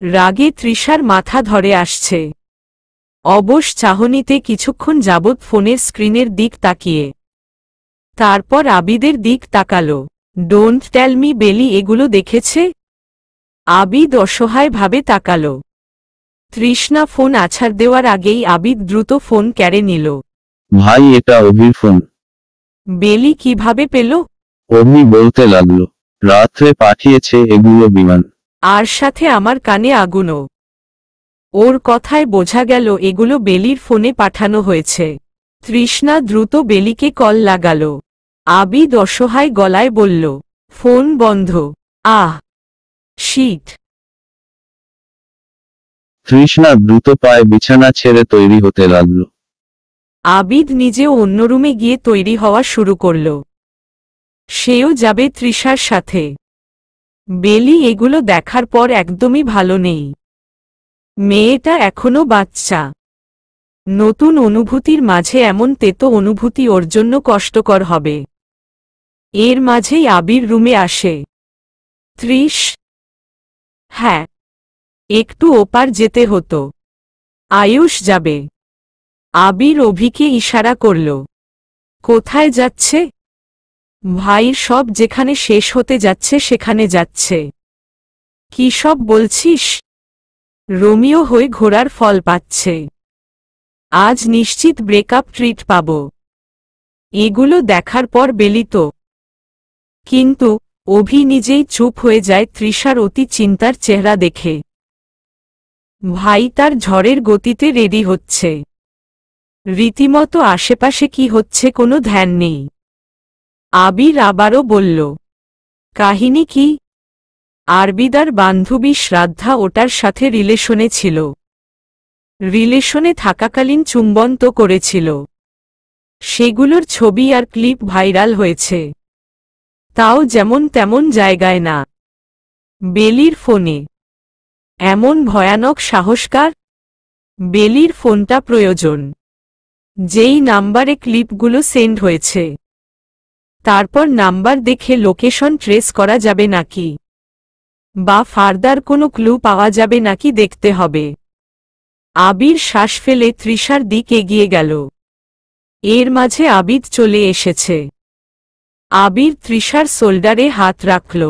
রাগে তৃষার মাথা ধরে আসছে। অবশ চাহনিতে কিছুক্ষণ যাবৎ ফোনের স্ক্রিনের দিক তাকিয়ে তারপর আবিদের দিক তাকালো। ডোন্ট টেল মি বেলি এগুলো দেখেছে? আবিদ অসহায়ভাবে তাকালো। তৃষ্ণা ফোন আছাড় দেওয়ার আগেই আবিদ দ্রুত ফোন কেড়ে নিল। ভাই, এটা অভির ফোন। বেলি কিভাবে পেল? অভি বলতে লাগলো, রাত্রে পাঠিয়েছে এগুলো বিমান। আর সাথে আমার কানে আগুনও। ওর কথায় বোঝা গেল এগুলো বেলির ফোনে পাঠানো হয়েছে। তৃষ্ণা দ্রুত বেলিকে কল লাগালো। আবিদ অসহায় গলায় বলল, ফোন বন্ধ। আহ, শিট। তৃষ্ণা দ্রুত পায়ে বিছানা ছেড়ে তৈরি হতে লাগলো। আবিদ নিজেও অন্য রুমে গিয়ে তৈরি হওয়া শুরু করল। সেও যাবে তৃষার সাথে। বেলি এগুলো দেখার পর একদমই ভালো নেই। মেয়েটা এখনো বাচ্চা। নতুন অনুভূতির মাঝে এমন তেতো অনুভূতি ওর জন্য কষ্টকর হবে। এর মাঝেই আবির রুমে আসে। তৃষ। হ্যাঁ, একটু ওপার যেতে হতো। আয়ুষ যাবে। আবির অভিকে ইশারা করল। কোথায় যাচ্ছে? ভাইয়ের সব যেখানে শেষ হতে যাচ্ছে সেখানে যাচ্ছে। কি সব বলছিস? রোমিও হয়ে ঘোড়ার ফল পাচ্ছে। আজ নিশ্চিত ব্রেকআপ ট্রিট পাব। এগুলো দেখার পর বেলি তো। কিন্তু অভি নিজেই চুপ হয়ে যায় তৃষার অতি চিন্তার চেহারা দেখে। ভাই তার ঝড়ের গতিতে রেডি হচ্ছে। রীতিমতো আশেপাশে কি হচ্ছে কোনো ধ্যান নেই। আবির আবারও বলল, কাহিনী কি? আরবিদার বান্ধবী শ্রাদ্ধা ওটার সাথে রিলেশনে ছিল। রিলেশনে থাকাকালীন চুম্বন তো করেছিল। সেগুলোর ছবি আর ক্লিপ ভাইরাল হয়েছে। তাও যেমন তেমন জায়গায় না, বেলির ফোনে। এমন ভয়ানক সাহসকার? বেলির ফোনটা প্রয়োজন। যেই নাম্বারে ক্লিপগুলো সেন্ড হয়েছে, তারপর নাম্বার দেখে লোকেশন ট্রেস করা যাবে নাকি, বা ফার্দার কোনো ক্লু পাওয়া যাবে নাকি দেখতে হবে। আবির শ্বাস ফেলে তৃষার দিক এগিয়ে গেল। এর মাঝে আবিদ চলে এসেছে। আবির তৃষার শোল্ডারে হাত রাখল।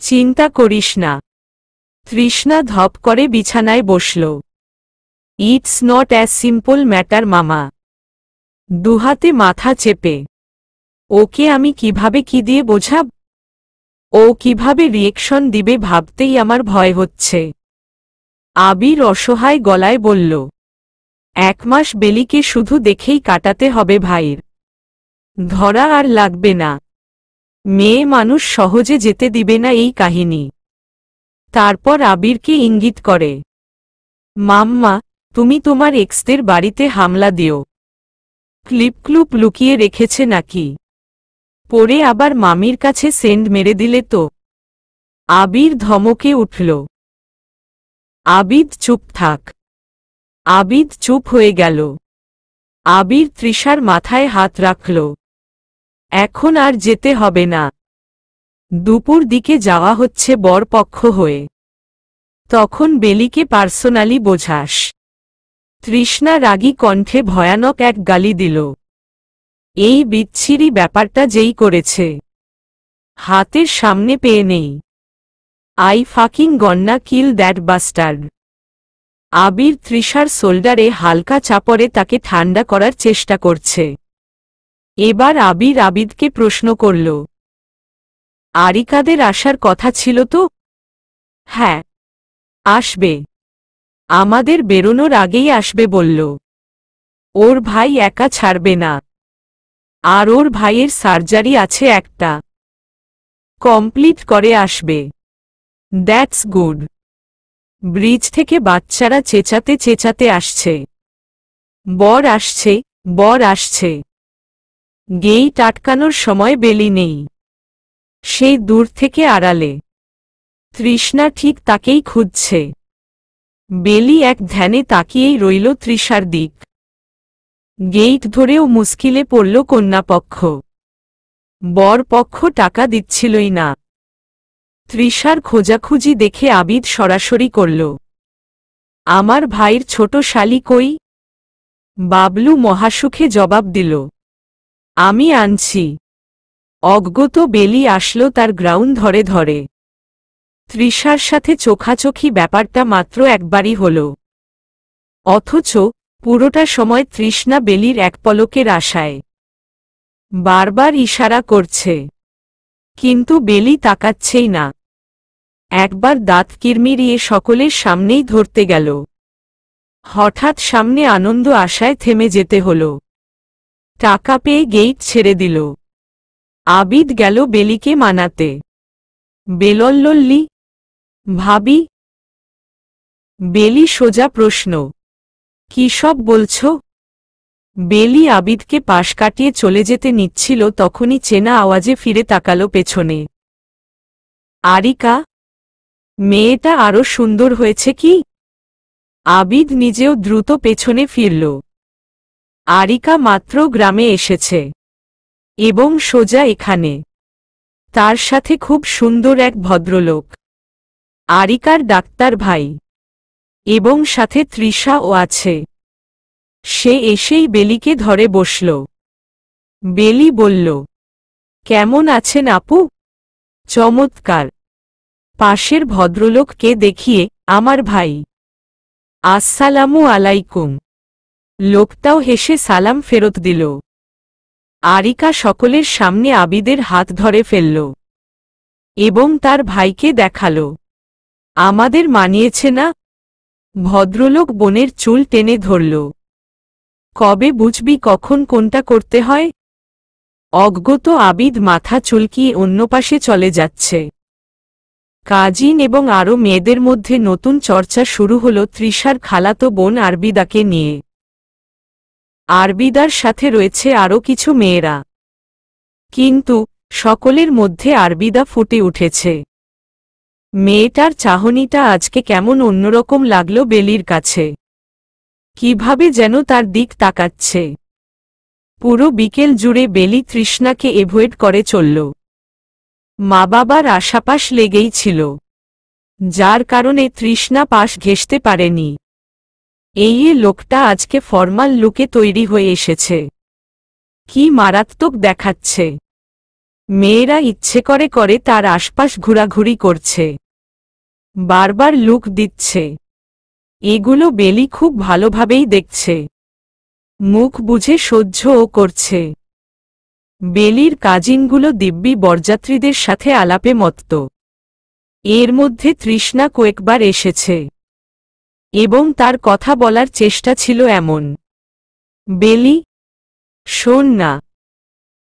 চিন্তা করিস না। তৃষ্ণা ধপ করে বিছানায় বসল। It's not as simple matter মামা। দুহাতে মাথা চেপে। ওকে আমি কিভাবে কি দিয়ে বোঝাব? ও কিভাবে রিয়েকশন দিবে ভাবতেই আমার ভয় হচ্ছে। আবির অসহায় গলায় বলল, 1 মাস বেলিকে শুধু দেখেই কাটাতে হবে ভাইয়ের। ধরা আর লাগবে না। মেয়ে মানুষ সহজে যেতে দিবে না এই কাহিনী। তারপর আবিরকে ইঙ্গিত করে, মাম্মা, তুমি তোমার এক্সদের বাড়িতে হামলা দিও। ক্লিপ লুকিয়ে রেখেছে নাকি? পরে আবার মামির কাছে সেন্ড মেরে দিলে তো। আবির ধমকে উঠল। আবিদ চুপ থাক। আবিদ চুপ হয়ে গেল। আবির তৃষার মাথায় হাত রাখল। এখন আর যেতে হবে না। দুপুর দিকে যাওয়া হচ্ছে বরপক্ষ হয়ে। তখন বেলিকে পার্সোনালি বোঝাস। তৃষ্ণা রাগী কণ্ঠে ভয়ানক এক গালি দিল। এই বিচ্ছিরি ব্যাপারটা যেই করেছে, হাতের সামনে পেয়ে নেই। I fucking gonna kill that bastard. Abir তৃষার শোল্ডারে হালকা চাপড়ে তাকে ঠান্ডা করার চেষ্টা করছে। এবার আবির আবিদকে প্রশ্ন করল, আরিকাদের আসার কথা ছিল তো? হ্যাঁ, আসবে। আমাদের বেরোনোর আগেই আসবে বলল। ওর ভাই একা ছাড়বে না। আর ওর ভাইয়ের সার্জারি আছে একটা, কমপ্লিট করে আসবে। That's good. ব্রিজ থেকে বাচ্চারা চেঁচাতে চেঁচাতে আসছে, বর আসছে, বর আসছে। গেইট আটকানোর সময় বেলি নেই। সেই দূর থেকে আড়ালে তৃষ্ণা ঠিক তাকেই খুঁজছে। বেলি এক ধ্যানে তাকিয়েই রইল তৃষার দিক। গেইট ধরেও মুশকিলে পড়ল কন্যাপক্ষ। বর পক্ষ টাকা দিচ্ছিলই না। তৃষার খোঁজাখুঁজি দেখে আবিদ সরাসরি করল, আমার ভাইয়ের ছোট শালি কই? বাবলু মহাসুখে জবাব দিল, আমি আনছি। অজ্ঞত বেলি আসলো তার গ্রাউন্ড ধরে ধরে। তৃষার সাথে চোখাচোখি ব্যাপারটা মাত্র একবারই হল, অথচ পুরোটা সময় তৃষ্ণা বেলির এক পলকের আশায় বারবার ইশারা করছে, কিন্তু বেলি তাকাচ্ছেই না। একবার দাঁত কিরমিরিয়ে সকলের সামনেই ধরতে গেল, হঠাৎ সামনে আনন্দ আশায় থেমে যেতে হল। টাকা পেয়ে গেইট ছেড়ে দিল। আবিদ গেল বেলিকে মানাতে, বেলল্লি ভাবি। বেলি সোজা প্রশ্ন, কি সব বলছ? বেলি আবিদকে পাশ কাটিয়ে চলে যেতে নিচ্ছিল, তখনই চেনা আওয়াজে ফিরে তাকালো পেছনে। আরিকা, মেয়েটা আরো সুন্দর হয়েছে কি? আবিদ নিজেও দ্রুত পেছনে ফিরল। আরিকা মাত্র গ্রামে এসেছে এবং সোজা এখানে। তার সাথে খুব সুন্দর এক ভদ্রলোক, আরিকার ডাক্তার ভাই, এবং সাথে তৃষাও আছে। সে এসেই বেলিকে ধরে বসল। বেলি বলল, কেমন আছেন আপু? চমৎকার। পাশের ভদ্রলোককে দেখিয়ে, আমার ভাই। আসসালামু আলাইকুম। লোকটাও হেসে সালাম ফেরত দিল। আরিকা সকলের সামনে আবিদের হাত ধরে ফেলল এবং তার ভাইকে দেখাল, আমাদের মানিয়েছে না? ভদ্রলোক বোনের চুল টেনে ধরল, কবে বুঝবি কখন কোনটা করতে হয়? অজ্ঞত আবিদ মাথা চুলকিয়ে অন্য পাশে চলে যাচ্ছে। কাজিন এবং আরও মেয়েদের মধ্যে নতুন চর্চা শুরু হল তৃষার খালাতো বোন আরবিদাকে নিয়ে। আরবিদার সাথে রয়েছে আরও কিছু মেয়েরা, কিন্তু সকলের মধ্যে আরবিদা ফুটে উঠেছে। মেয়েটার চাহনিটা আজকে কেমন অন্যরকম লাগলো বেলির কাছে, কিভাবে যেন তার দিক তাকাচ্ছে। পুরো বিকেল জুড়ে বেলি তৃষ্ণাকে এভয়েড করে চলল। মা বাবার আশাপাশ লেগেই ছিল, যার কারণে তৃষ্ণা পাশ ঘেঁষতে পারেনি। এই লোকটা আজকে ফরমাল লুকে তৈরি হয়ে এসেছে, কি মারাত্মক দেখাচ্ছে। মেয়েরা ইচ্ছে করে করে তার আশপাশ ঘোরাঘুরি করছে, বারবার লুক দিচ্ছে। এগুলো বেলি খুব ভালোভাবেই দেখছে, মুখ বুঝে সহ্যও করছে। বেলির কাজিনগুলো দিব্যি বরযাত্রীদের সাথে আলাপে মত্ত। এর মধ্যে তৃষ্ণা কয়েকবার এসেছে এবং তার কথা বলার চেষ্টা ছিল এমন, বেলি, শোন না।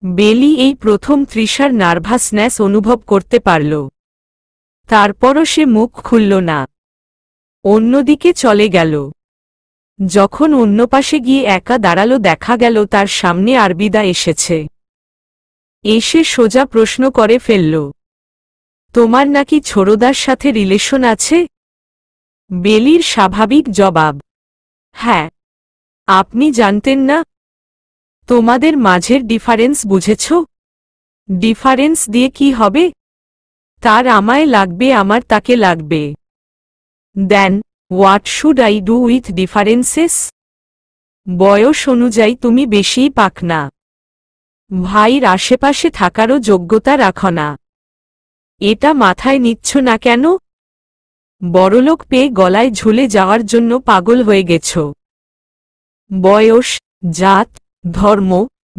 বেলি এই প্রথম তৃষার নার্ভাসনেস অনুভব করতে পারল, তারপরও সে মুখ খুলল না, অন্যদিকে চলে গেল। যখন অন্য পাশে গিয়ে একা দাঁড়ালো, দেখা গেল তার সামনে আরবিদা এসেছে। এসে সোজা প্রশ্ন করে ফেলল, তোমার নাকি ছোড়দার সাথে রিলেশন আছে? বেলির স্বাভাবিক জবাব, হ্যাঁ। আপনি জানতেন না? তোমাদের মাঝের ডিফারেন্স বুঝেছ? ডিফারেন্স দিয়ে কি হবে? তার আমায় লাগবে, আমার তাকে লাগবে। Then what should I do with differences? বয়স অনুযায়ী তুমি বেশিই পাকনা, ভাইয়ের আশেপাশে থাকারও যোগ্যতা রাখো না। এটা মাথায় নিচ্ছ না কেন? বড়লোক পেয়ে গলায় ঝুলে যাওয়ার জন্য পাগল হয়ে গেছ। বয়স, জাত, ধর্ম,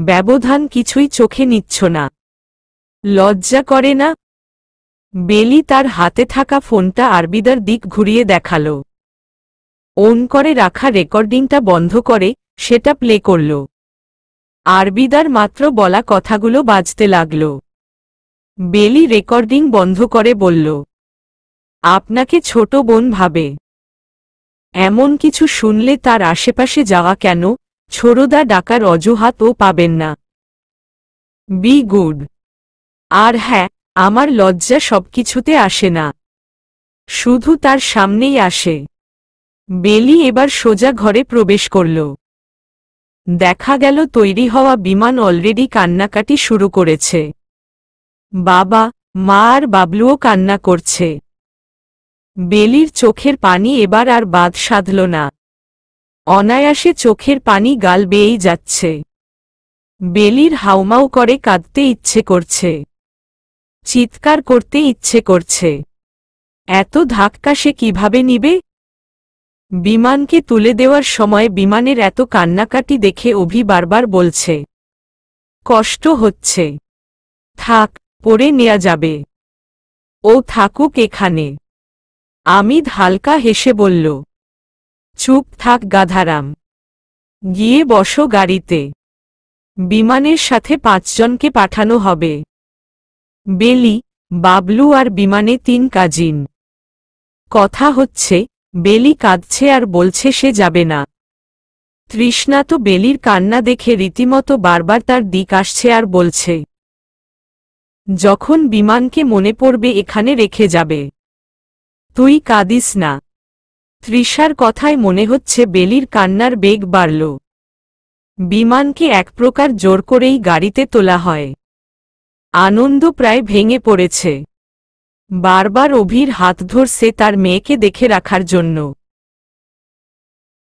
ব্যবধান কিছুই চোখে নিচ্ছ না। লজ্জা করে না? বেলি তার হাতে থাকা ফোনটা আরবিদার দিক ঘুরিয়ে দেখাল। অন করে রাখা রেকর্ডিংটা বন্ধ করে সেটা প্লে করল। আরবিদার মাত্র বলা কথাগুলো বাজতে লাগল। বেলি রেকর্ডিং বন্ধ করে বলল, আপনাকে ছোট বোন ভাবে। এমন কিছু শুনলে তার আশেপাশে যাওয়া কেন? ছোড়দা ডাকার অজুহাতও পাবেন না। Be good. আর হ্যাঁ, আমার লজ্জা সবকিছুতে আসে না, শুধু তার সামনেই আসে। বেলি এবার সোজা ঘরে প্রবেশ করল। দেখা গেল তৈরি হওয়া বিমান অলরেডি কান্নাকাটি শুরু করেছে। বাবা, মা আর বাবলুও কান্না করছে। বেলির চোখের পানি এবার আর বাদ সাধল না। অনায়াসে চোখের পানি গাল বেয়েই যাচ্ছে। বেলির হাউমাউ করে কাঁদতে ইচ্ছে করছে, চিৎকার করতে ইচ্ছে করছে। এত ধাক্কা সে কিভাবে নিবে? বিমানকে তুলে দেওয়ার সময় বিমানের এত কান্নাকাটি দেখে অভি বারবার বলছে, কষ্ট হচ্ছে, থাক, পরে নেয়া যাবে, ও থাকুক এখানে। আমিদ হালকা হেসে বলল, চুপ থাক গাধারাম, গিয়ে বসো গাড়িতে। বিমানের সাথে 5 জনকে পাঠানো হবে। বেলি, বাবলু আর বিমানে 3 কাজিন। কথা হচ্ছে, বেলি কাঁদছে আর বলছে সে যাবে না। তৃষ্ণা তো বেলির কান্না দেখে রীতিমতো বারবার তার দিক আসছে আর বলছে, যখন বিমানকে মনে পড়বে এখানে রেখে যাবে। তুই কাঁদিস না। তৃষার কথায় মনে হচ্ছে বেলির কান্নার বেগ বাড়ল। বিমানকে এক প্রকার জোর করেই গাড়িতে তোলা হয়। আনন্দ প্রায় ভেঙে পড়েছে। বারবার অভির হাত ধরছে তার মেয়েকে দেখে রাখার জন্য।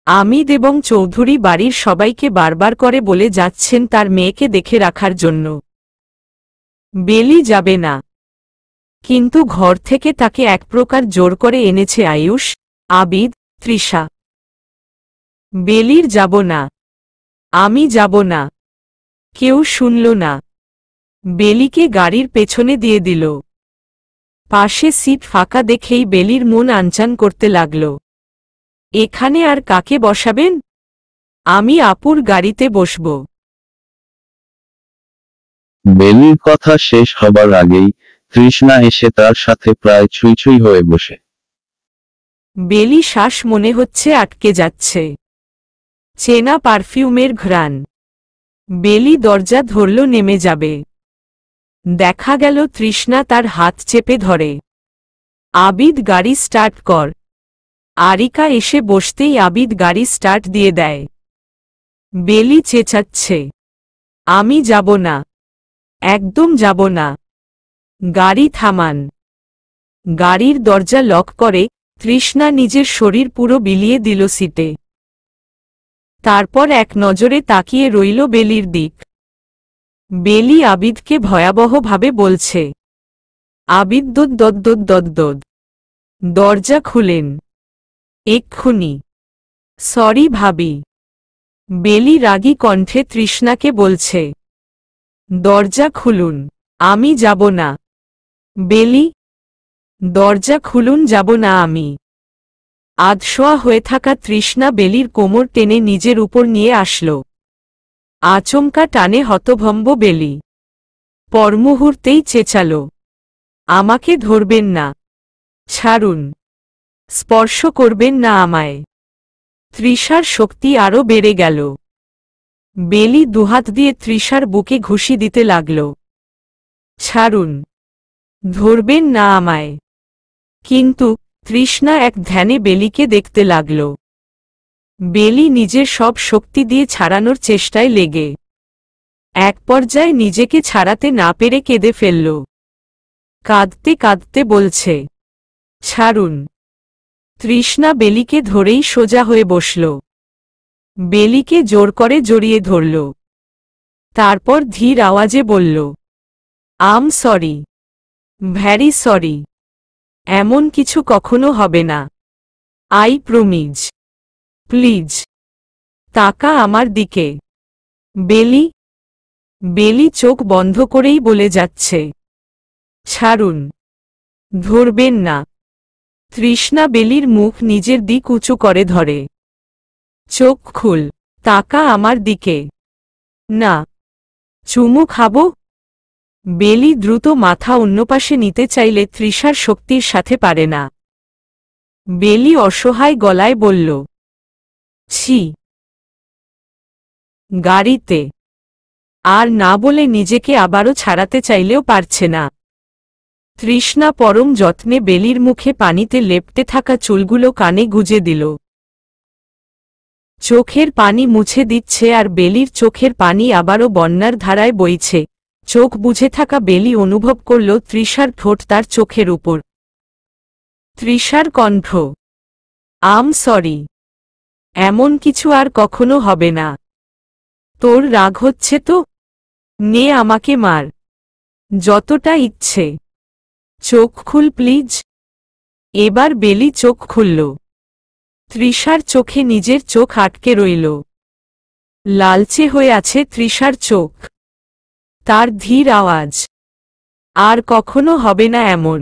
আমিদ এবং চৌধুরী বাড়ির সবাইকে বারবার করে বলে যাচ্ছেন তার মেয়েকে দেখে রাখার জন্য। বেলি যাবে না, কিন্তু ঘর থেকে তাকে এক প্রকার জোর করে এনেছে আয়ুষ, আবিদ, তৃষা। বেলির যাব না, আমি যাব না। কেউ শুনল না। বেলিকে গাড়ির পেছনে দিয়ে দিল। পাশে সিট ফাঁকা দেখেই বেলির মন আনচান করতে লাগল। এখানে আর কাকে বসাবেন? আমি আপুর গাড়িতে বসব। বেলির কথা শেষ হবার আগেই তৃষ্ণা এসে তার সাথে প্রায় ছুঁই ছুঁই হয়ে বসে। বেলি শ্বাস মনে হচ্ছে আটকে যাচ্ছে। চেনা পারফিউমের ঘ্রাণ। বেলি দরজা ধরল নেমে যাবে। দেখা গেল তৃষ্ণা তার হাত চেপে ধরে। আবিদ, গাড়ি স্টার্ট কর। আরিকা এসে বসতেই আবিদ গাড়ি স্টার্ট দিয়ে দেয়। বেলি চেঁচাচ্ছে, আমি যাব না, একদম যাব না। গাড়ি থামান। গাড়ির দরজা লক করে তৃষ্ণা নিজের শরীর পুরো বিলিয়ে দিল সিটে। তারপর এক নজরে তাকিয়ে রইল বেলির দিক। বেলি আবিদকে ভয়াবহভাবে বলছে, আবিদ দোদ দোদ দোদ দোদ দোদ, দরজা খুলেন এক্ষুনি। সরি ভাবি। বেলি রাগী কণ্ঠে তৃষ্ণাকে বলছে, দরজা খুলুন, আমি যাব না। বেলি, দরজা খুলুন, যাব না আমি। আধশোয়া হয়ে থাকা তৃষ্ণা বেলির কোমর টেনে নিজের উপর নিয়ে আসল। আচমকা টানে হতভম্ব বেলি। পরমুহূর্তেই চেঁচাল, আমাকে ধরবেন না, ছাড়ুন, স্পর্শ করবেন না আমায়। তৃষার শক্তি আরও বেড়ে গেল। বেলি দুহাত দিয়ে তৃষার বুকে ঘুষি দিতে লাগল। ছাড়ুন, ধরবেন না আমায়। কিন্তু তৃষ্ণা এক ধ্যানে বেলিকে দেখতে লাগল। বেলি নিজের সব শক্তি দিয়ে ছাড়ানোর চেষ্টায় লেগে এক পর্যায়ে নিজেকে ছাড়াতে না পেরে কেঁদে ফেলল। কাঁদতে কাঁদতে বলছে, ছাড়ুন। তৃষ্ণা বেলিকে ধরেই সোজা হয়ে বসল। বেলিকে জোর করে জড়িয়ে ধরল। তারপর ধীর আওয়াজে বলল, আম সরি, ভ্যারি সরি। এমন কিছু কখনো হবে না। I promise. প্লিজ তাকা আমার দিকে। বেলি। বেলি চোখ বন্ধ করেই বলে যাচ্ছে, ছাড়ুন, ধরবেন না। তৃষ্ণা বেলির মুখ নিজের দিক উঁচু করে ধরে। চোখ খুল, তাকা আমার দিকে। না, চুমু খাবো। বেলি দ্রুত মাথা অন্যপাশে নিতে চাইলে তৃষার শক্তির সাথে পারে না। বেলি অসহায় গলায় বলল, ছি। গাড়িতে আর না বলে নিজেকে আবারও ছাড়াতে চাইলেও পারছে না। তৃষ্ণা পরম যত্নে বেলির মুখে পানিতে লেপ্টে থাকা চুলগুলো কানে গুজে দিল। চোখের পানি মুছে দিচ্ছে আর বেলির চোখের পানি আবারও বন্যার ধারায় বইছে, চোখ বুজে থাকা বেলি অনুভব করল তৃষার ঠোঁট তার চোখের উপর। তৃষার কণ্ঠ, সরি, এমন কিছু আর কখনো হবে না। তোর রাগ হচ্ছে তো? নে আমাকে মার, যতটা ইচ্ছে। চোখ খুল প্লিজ। এবার বেলি চোখ খুলল। তৃষার চোখে নিজের চোখ আটকে রইল। লালচে হয়ে আছে তৃষার চোখ। তার ধীর আওয়াজ, আর কখনো হবে না এমন।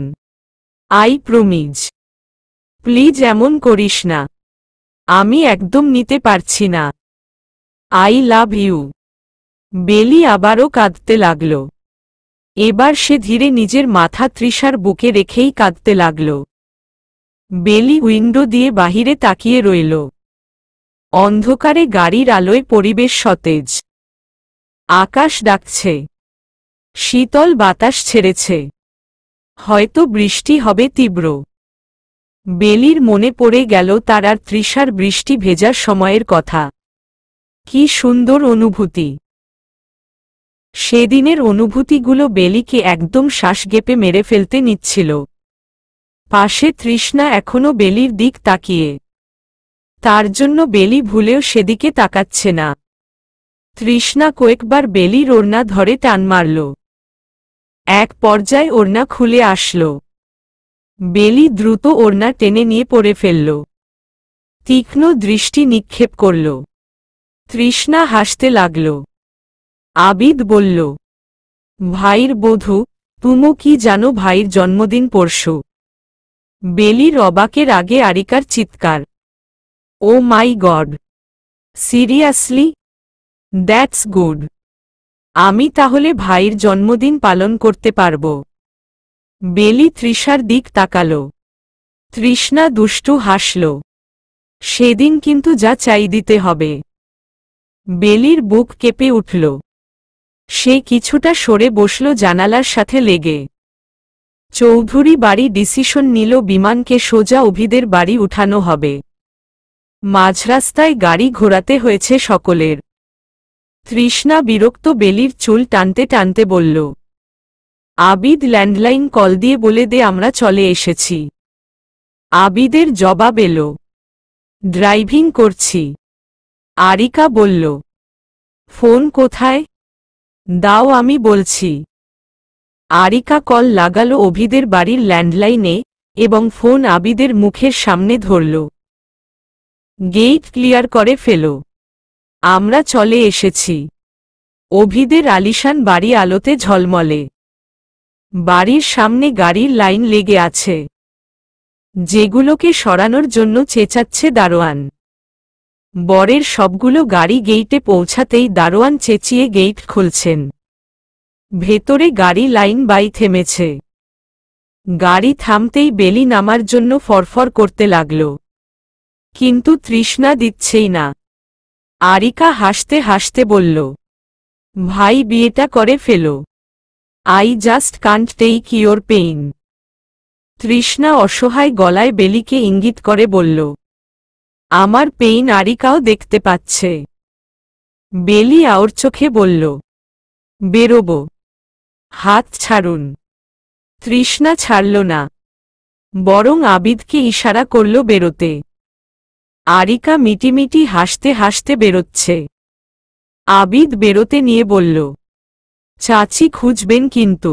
I promise. প্লিজ এমন করিস না, আমি একদম নিতে পারছি না। I love you. বেলি আবারও কাঁদতে লাগল। এবার সে ধীরে নিজের মাথা তৃষার বুকে রেখেই কাঁদতে লাগল। বেলি উইন্ডো দিয়ে বাহিরে তাকিয়ে রইল। অন্ধকারে গাড়ির আলোয় পরিবেশ সতেজ। আকাশ ডাকছে। শীতল বাতাস ছেড়েছে। হয়তো বৃষ্টি হবে তীব্র। বেলির মনে পড়ে গেল তার আর তৃষার বৃষ্টি ভেজার সময়ের কথা। কি সুন্দর অনুভূতি! সেদিনের অনুভূতিগুলো বেলিকে একদম শ্বাস গেপে মেরে ফেলতে নিচ্ছিল। পাশে তৃষ্ণা এখনো বেলির দিক তাকিয়ে। তার জন্য বেলি ভুলেও সেদিকে তাকাচ্ছে না। তৃষ্ণা কয়েকবার বেলির ওড়না ধরে টান মারল। এক পর্যায়ে ওড়না খুলে আসল। বেলি দ্রুত ওড়না টেনে নিয়ে পড়ে ফেলল। তীক্ষ্ণ দৃষ্টি নিক্ষেপ করল। তৃষ্ণা হাসতে লাগল। আবিদ বলল, ভাইর বধূ, তুমো কি জানো ভাইর জন্মদিন পরশু? বেলির অবাকের আগে আরিকার চিৎকার, ও মাই গড, সিরিয়াসলি? That's good. আমি তাহলে ভাইর জন্মদিন পালন করতে পারব। বেলি তৃষার দিক তাকাল। তৃষ্ণা দুষ্টু হাসল। সেদিন কিন্তু যা চাই দিতে হবে। বেলির বুক কেঁপে উঠল। সে কিছুটা সরে বসল জানালার সাথে লেগে। চৌধুরী বাড়ি ডিসিশন নিল বিমানকে সোজা অভিদের বাড়ি উঠানো হবে। মাঝরাস্তায় গাড়ি ঘোরাতে হয়েছে সকলের। তৃষ্ণা বিরক্ত বেলির চুল টানতে টানতে বলল, আবিদ ল্যান্ডলাইন কল দিয়ে বলে দে আমরা চলে এসেছি। আবিদের জবাব এলো, ড্রাইভিং করছি। আরিকা বলল, ফোন কোথায়? দাও আমি বলছি। আরিকা কল লাগালো অভিদের বাড়ির ল্যান্ডলাইনে এবং ফোন আবিদের মুখের সামনে ধরল। গেট ক্লিয়ার করে ফেল। আমরা চলে এসেছি। অভিদের আলিশান বাড়ি আলোতে ঝলমলে। বাড়ির সামনে গাড়ির লাইন লেগে আছে, যেগুলোকে সরানোর জন্য চেঁচাচ্ছে দারোয়ান। বরের সবগুলো গাড়ি গেইটে পৌঁছাতেই দারোয়ান চেঁচিয়ে গেইট খুলছেন। ভেতরে গাড়ি লাইন বাই থেমেছে। গাড়ি থামতেই বেলি নামার জন্য ফরফর করতে লাগল, কিন্তু তৃষ্ণা দিচ্ছেই না। আরিকা হাসতে হাসতে বলল, ভাই বিয়েটা করে ফেলো। I just can't take your pain. Trishna অসহায় গলায় বেলিকে ইঙ্গিত করে বলল, আমার পেইন আরিকাও দেখতে পাচ্ছে। বেলি আওর চোখে বলল, বেরোব। হাত ছাড়ুন। তৃষ্ণা ছাড়ল না, বরং আবিদকে ইশারা করল বেরোতে। আরিকা মিটিমিটি হাসতে হাসতে বেরোচ্ছে। আবিদ বেরোতে নিয়ে বলল, চাচি খুঁজবেন কিন্তু।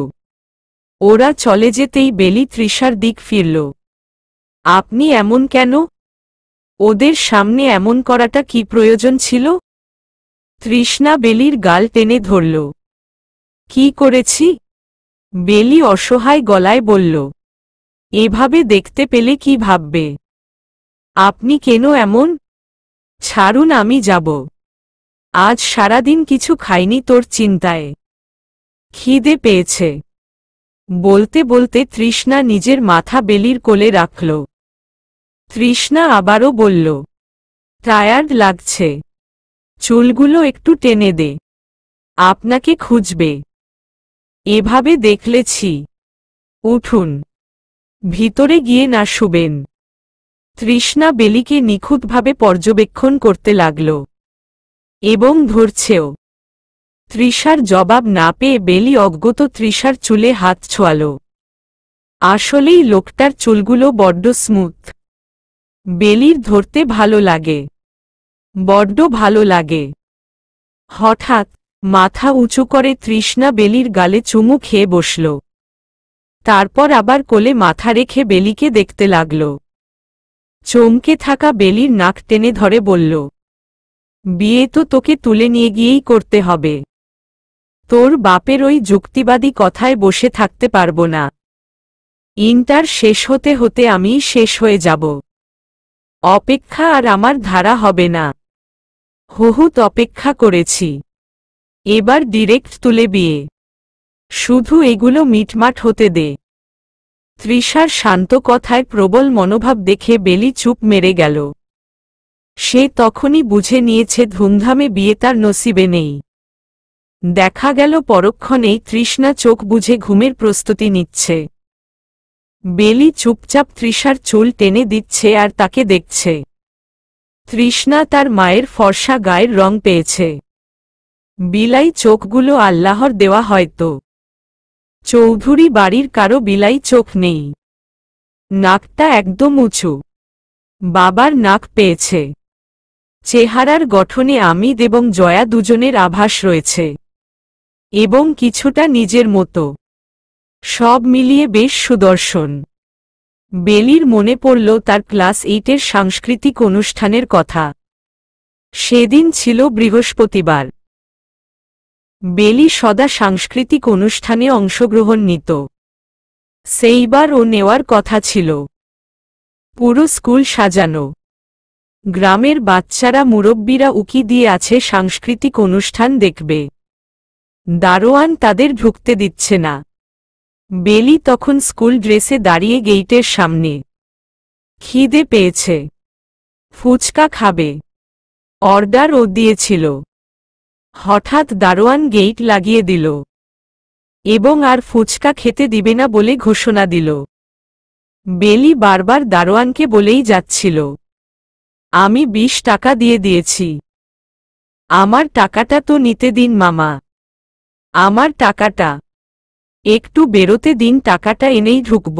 ওরা চলে যেতেই বেলি তৃষার দিক ফিরল। আপনি এমন কেন? ওদের সামনে এমন করাটা কি প্রয়োজন ছিল? তৃষ্ণা বেলির গাল টেনে ধরল। কি করেছি? বেলি অসহায় গলায় বলল, এভাবে দেখতে পেলে কি ভাববে? আপনি কেন এমন? ছাড়ুন, আমি যাব। আজ সারাদিন কিছু খাইনি তোর চিন্তায়। খিদে পেয়েছে। বলতে বলতে তৃষ্ণা নিজের মাথা বেলির কোলে রাখল। তৃষ্ণা আবারও বলল, টায়ার্ড লাগছে, চুলগুলো একটু টেনে দে, আপনাকে খুঁজবে। এভাবে দেখলেছি। উঠুন, ভিতরে গিয়ে না শুবেন। তৃষ্ণা বেলিকে নিখুঁতভাবে পর্যবেক্ষণ করতে লাগল, এবং ধরছেও। তৃষার জবাব না পেয়ে বেলি অজ্ঞত তৃষার চুলে হাত ছোঁয়াল। আসলেই লোকটার চুলগুলো বড্ড স্মুথ। বেলির ধরতে ভালো লাগে, বড্ড ভালো লাগে। হঠাৎ মাথা উঁচু করে তৃষ্ণা বেলির গালে চুমু খেয়ে বসল। তারপর আবার কোলে মাথা রেখে বেলিকে দেখতে লাগল। চমকে থাকা বেলির নাক টেনে ধরে বলল, বিয়ে তো তোকে তুলে নিয়ে গিয়েই করতে হবে। তোর বাপের ওই যুক্তিবাদী কথায় বসে থাকতে পারব না। ইন্টার শেষ হতে হতে আমি শেষ হয়ে যাব। অপেক্ষা আর আমার ধারা হবে না। বহুত অপেক্ষা করেছি, এবার ডিরেক্ট তুলে বিয়ে। শুধু এগুলো মিটমাট হতে দে। তৃষার শান্ত কথায় প্রবল মনোভাব দেখে বেলি চুপ মেরে গেল। সে তখনই বুঝে নিয়েছে ধুমধামে বিয়ে তার নসিবে নেই। দেখা গেল পরক্ষণেই তৃষ্ণা চোখ বুঝে ঘুমের প্রস্তুতি নিচ্ছে। বেলি চুপচাপ তৃষার চুল টেনে দিচ্ছে আর তাকে দেখছে। তৃষ্ণা তার মায়ের ফর্সা গায়ের রং পেয়েছে। বিলাই চোখগুলো আল্লাহর দেওয়া হয়তো। চৌধুরী বাড়ির কারো বিলাই চোখ নেই। নাকটা একদম উঁচু, বাবার নাক পেয়েছে। চেহারার গঠনে আমিদ এবং জয়া দুজনের আভাস রয়েছে, এবং কিছুটা নিজের মতো। সব মিলিয়ে বেশ সুদর্শন। বেলির মনে পড়ল তার ক্লাস 8-এর সাংস্কৃতিক অনুষ্ঠানের কথা। সেদিন ছিল বৃহস্পতিবার। বেলি সদা সাংস্কৃতিক অনুষ্ঠানে অংশগ্রহণ নিত। সেইবার ও নেওয়ার কথা ছিল। পুরো স্কুল সাজানো, গ্রামের বাচ্চারা মুরব্বীরা উকি দিয়ে আছে সাংস্কৃতিক অনুষ্ঠান দেখবে। দারোয়ান তাদের ঢুকতে দিচ্ছে না। বেলি তখন স্কুল ড্রেসে দাঁড়িয়ে গেইটের সামনে। খিদে পেয়েছে, ফুচকা খাবে, অর্ডার ও দিয়েছিল। হঠাৎ দারোয়ান গেইট লাগিয়ে দিল এবং আর ফুচকা খেতে দিবে না বলে ঘোষণা দিল। বেলি বারবার দারোয়ানকে বলেই যাচ্ছিল, আমি 20 টাকা দিয়ে দিয়েছি, আমার টাকাটা তো নিতে দিন মামা, আমার টাকাটা একটু বেরোতে দিন, টাকাটা এনেই ঢুকব।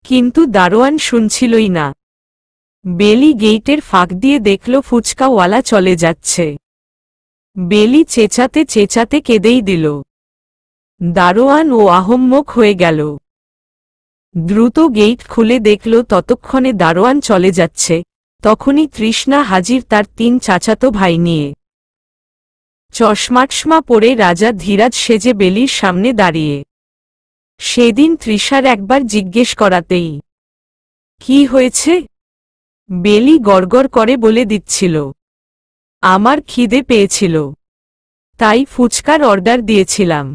কিন্তু দারোয়ান শুনছিলই না। বেলি গেইটের ফাঁক দিয়ে দেখল ফুচকাওয়ালা চলে যাচ্ছে। বেলি চেঁচাতে চেঁচাতে কেঁদেই দিল। দারোয়ান ও আহম্মক হয়ে গেল। দ্রুত গেইট খুলে দেখল ততক্ষণে দারোয়ান চলে যাচ্ছে। তখনই তৃষ্ণা হাজির তার 3 চাচাতো ভাই নিয়ে। চশমাটশমা পরে রাজা ধীরাজ সেজে বেলির সামনে দাঁড়িয়ে। সেদিন তৃষার একবার জিজ্ঞেস করাতেই, কি হয়েছে? বেলি গড়গড় করে বলে দিচ্ছিল, আমার খিদে পেয়েছিল, তাই ফুচকার অর্ডার দিয়েছিলাম,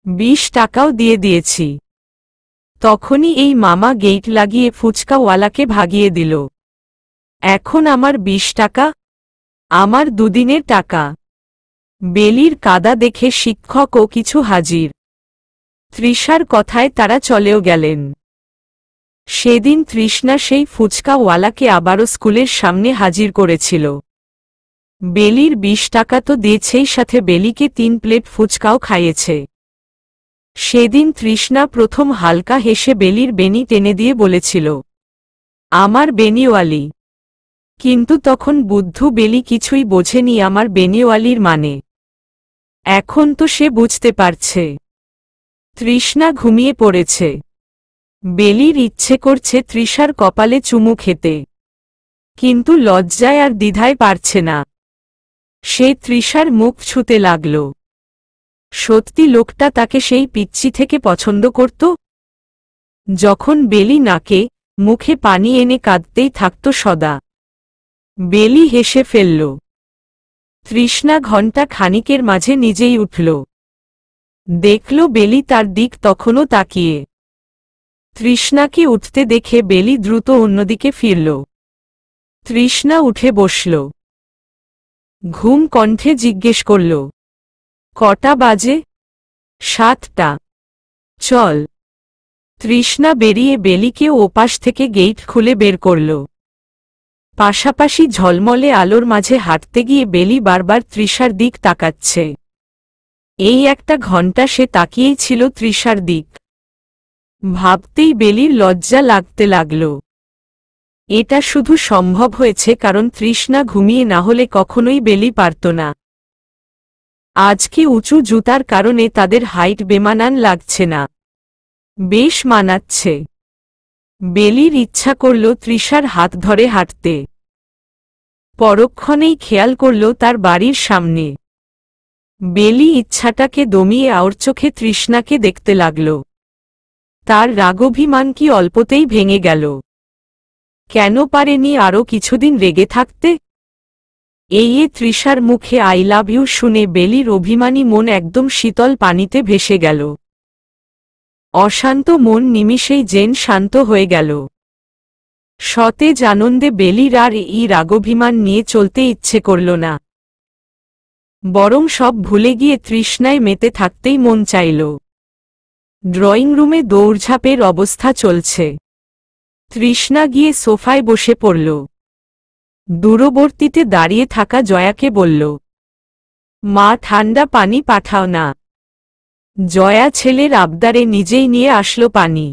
20 টাকাও দিয়ে দিয়েছি। তখনই এই মামা গেইট লাগিয়ে ফুচকাওয়ালাকে ভাগিয়ে দিল। এখন আমার 20 টাকা, আমার দুদিনের টাকা। বেলির কাদা দেখে শিক্ষকও কিছু হাজির। তৃষার কথায় তারা চলেও গেলেন। সেদিন তৃষ্ণা সেই ফুচকাওয়ালাকে আবারও স্কুলের সামনে হাজির করেছিল। বেলির 20 টাকা তো দিয়েছেই, সাথে বেলিকে 3 প্লেট ফুচকাও খাইয়েছে। সেদিন তৃষ্ণা প্রথম হালকা হেসে বেলির বেনি টেনে দিয়ে বলেছিল, আমার বেনিওয়ালি। কিন্তু তখন বুদ্ধু বেলি কিছুই বোঝেনি আমার বেনিওয়ালির মানে। এখন তো সে বুঝতে পারছে। তৃষ্ণা ঘুমিয়ে পড়েছে। বেলির ইচ্ছে করছে তৃষার কপালে চুমু খেতে, কিন্তু লজ্জায় আর দ্বিধায় পারছে না। সে তৃষার মুখ ছুঁতে লাগল। সত্যি লোকটা তাকে সেই পিচ্চি থেকে পছন্দ করত। যখন বেলি নাকে মুখে পানি এনে কাঁদতেই থাকত সদা। বেলি হেসে ফেলল। তৃষ্ণা ঘণ্টা খানিকের মাঝে নিজেই উঠল। দেখল বেলি তার দিক তখনও তাকিয়ে। তৃষ্ণাকে উঠতে দেখে বেলি দ্রুত অন্যদিকে ফিরল। তৃষ্ণা উঠে বসল। ঘুম কণ্ঠে জিজ্ঞেস করল, কটা বাজে? 7টা। চল। তৃষ্ণা বেরিয়ে বেলিকে ওপাশ থেকে গেইট খুলে বের করল। পাশাপাশি ঝলমলে আলোর মাঝে হাঁটতে গিয়ে বেলি বারবার তৃষার দিক তাকাচ্ছে। এই একটা ঘন্টা সে তাকিয়েই ছিল তৃষার দিক। ভাবতেই বেলির লজ্জা লাগতে লাগল। এটা শুধু সম্ভব হয়েছে কারণ তৃষ্ণা ঘুমিয়ে না হলে কখনোই বেলি পারত না। আজকে উঁচু জুতার কারণে তাদের হাইট বেমানান লাগছে না, বেশ মানাচ্ছে। বেলির ইচ্ছা করল তৃষার হাত ধরে হাঁটতে। পরক্ষণেই খেয়াল করল তার বাড়ির সামনে। বেলি ইচ্ছাটাকে দমিয়ে ওর চোখে তৃষ্ণাকে দেখতে লাগল। তার রাগভিমান কি অল্পতেই ভেঙে গেল? কেন পারেনি আরও কিছুদিন রেগে থাকতে? এই তৃষার মুখে আই লাভ ইউ শুনে বেলির অভিমানী মন একদম শীতল পানিতে ভেসে গেল। অশান্ত মন নিমিষেই যেন শান্ত হয়ে গেল। সতেজ আনন্দে বেলির আর এই রাগভিমান নিয়ে চলতে ইচ্ছে করল না, বরং সব ভুলে গিয়ে তৃষ্ণায় মেতে থাকতেই মন চাইল। ড্রয়িং রুমে দৌড়ঝাঁপের অবস্থা চলছে। তৃষ্ণা গিয়ে সোফায় বসে পড়ল। দূরবর্তীতে দাঁড়িয়ে থাকা জয়াকে বলল, মা ঠান্ডা পানি পাঠাও না। জয়া ছেলের আবদারে নিজেই নিয়ে আসলো পানি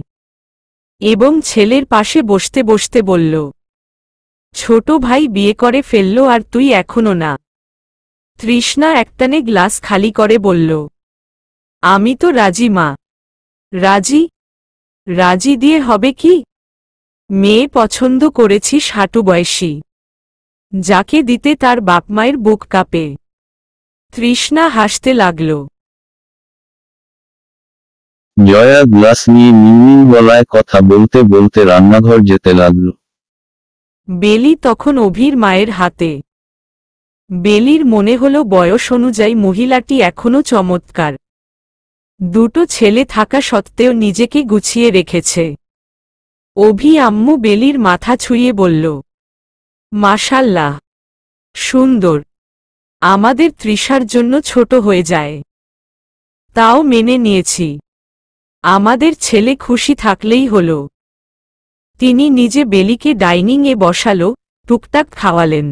এবং ছেলের পাশে বসতে বসতে বলল, ছোট ভাই বিয়ে করে ফেলল আর তুই এখনো না। তৃষ্ণা একটানে গ্লাস খালি করে বলল, আমি তো রাজি মা। রাজি? রাজি দিয়ে হবে কি? মেয়ে পছন্দ করেছি হাঁটু বয়সী, যাকে দিতে তার বাপমায়ের বুক কাঁপে। তৃষ্ণা হাসতে লাগল। জয়া গ্লাস নিয়ে নির্মীন গলায় কথা বলতে বলতে রান্নাঘর যেতে লাগল। বেলি তখন অভির মায়ের হাতে। বেলির মনে হল বয়স অনুযায়ী মহিলাটি এখনো চমৎকার। দুটো ছেলে থাকা সত্ত্বেও নিজেকে গুছিয়ে রেখেছে। অভি আম্মু বেলির মাথা ছুঁয়ে বলল, মাশাল্লাহ, সুন্দর। আমাদের তৃষার জন্য ছোট হয়ে যায়, তাও মেনে নিয়েছি। আমাদের ছেলে খুশি থাকলেই হলো। তিনি নিজে বেলিকে ডাইনিংয়ে বসালো, টুকটাক খাওয়ালেন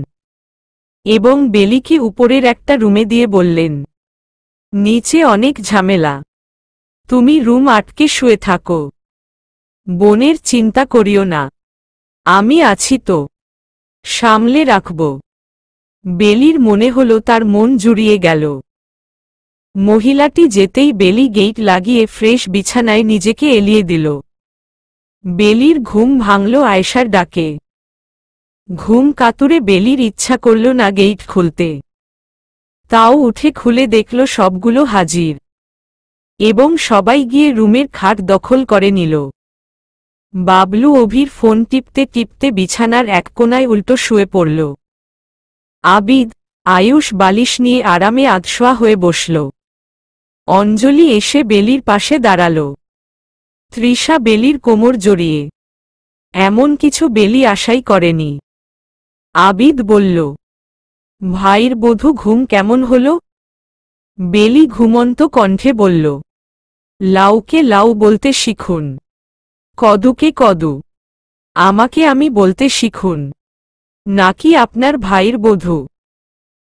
এবং বেলিকে উপরের একটা রুমে দিয়ে বললেন, নিচে অনেক ঝামেলা, তুমি রুম আটকে শুয়ে থাকো। বোনের চিন্তা করিও না, আমি আছি তো, সামলে রাখব। বেলির মনে হলো তার মন জুড়িয়ে গেল। মহিলাটি যেতেই বেলি গেট লাগিয়ে ফ্রেশ বিছানায় নিজেকে এলিয়ে দিল। বেলির ঘুম ভাঙল আয়েশার ডাকে। ঘুম কাতুরে বেলির ইচ্ছা করল না গেট খুলতে, তাও উঠে খুলে দেখল সবগুলো হাজির এবং সবাই গিয়ে রুমের খাট দখল করে নিল। বাবলু অভির ফোন টিপতে টিপতে বিছানার এক কোণায় উল্টো শুয়ে পড়ল। আবিদ, আয়ুষ বালিশ নিয়ে আরামে আধশোয়া হয়ে বসল। অঞ্জলি এসে বেলির পাশে দাঁড়াল। তৃষা বেলির কোমর জড়িয়ে। এমন কিছু বেলি আশাই করেনি। আবিদ বলল, ভাইয়ের বধূ ঘুম কেমন হলো? বেলি ঘুমন্ত কণ্ঠে বলল, লাউকে লাউ বলতে শিখুন, কদুকে কদু। আমাকে আমি বলতে শিখুন, নাকি আপনার ভাইয়ের বধূ?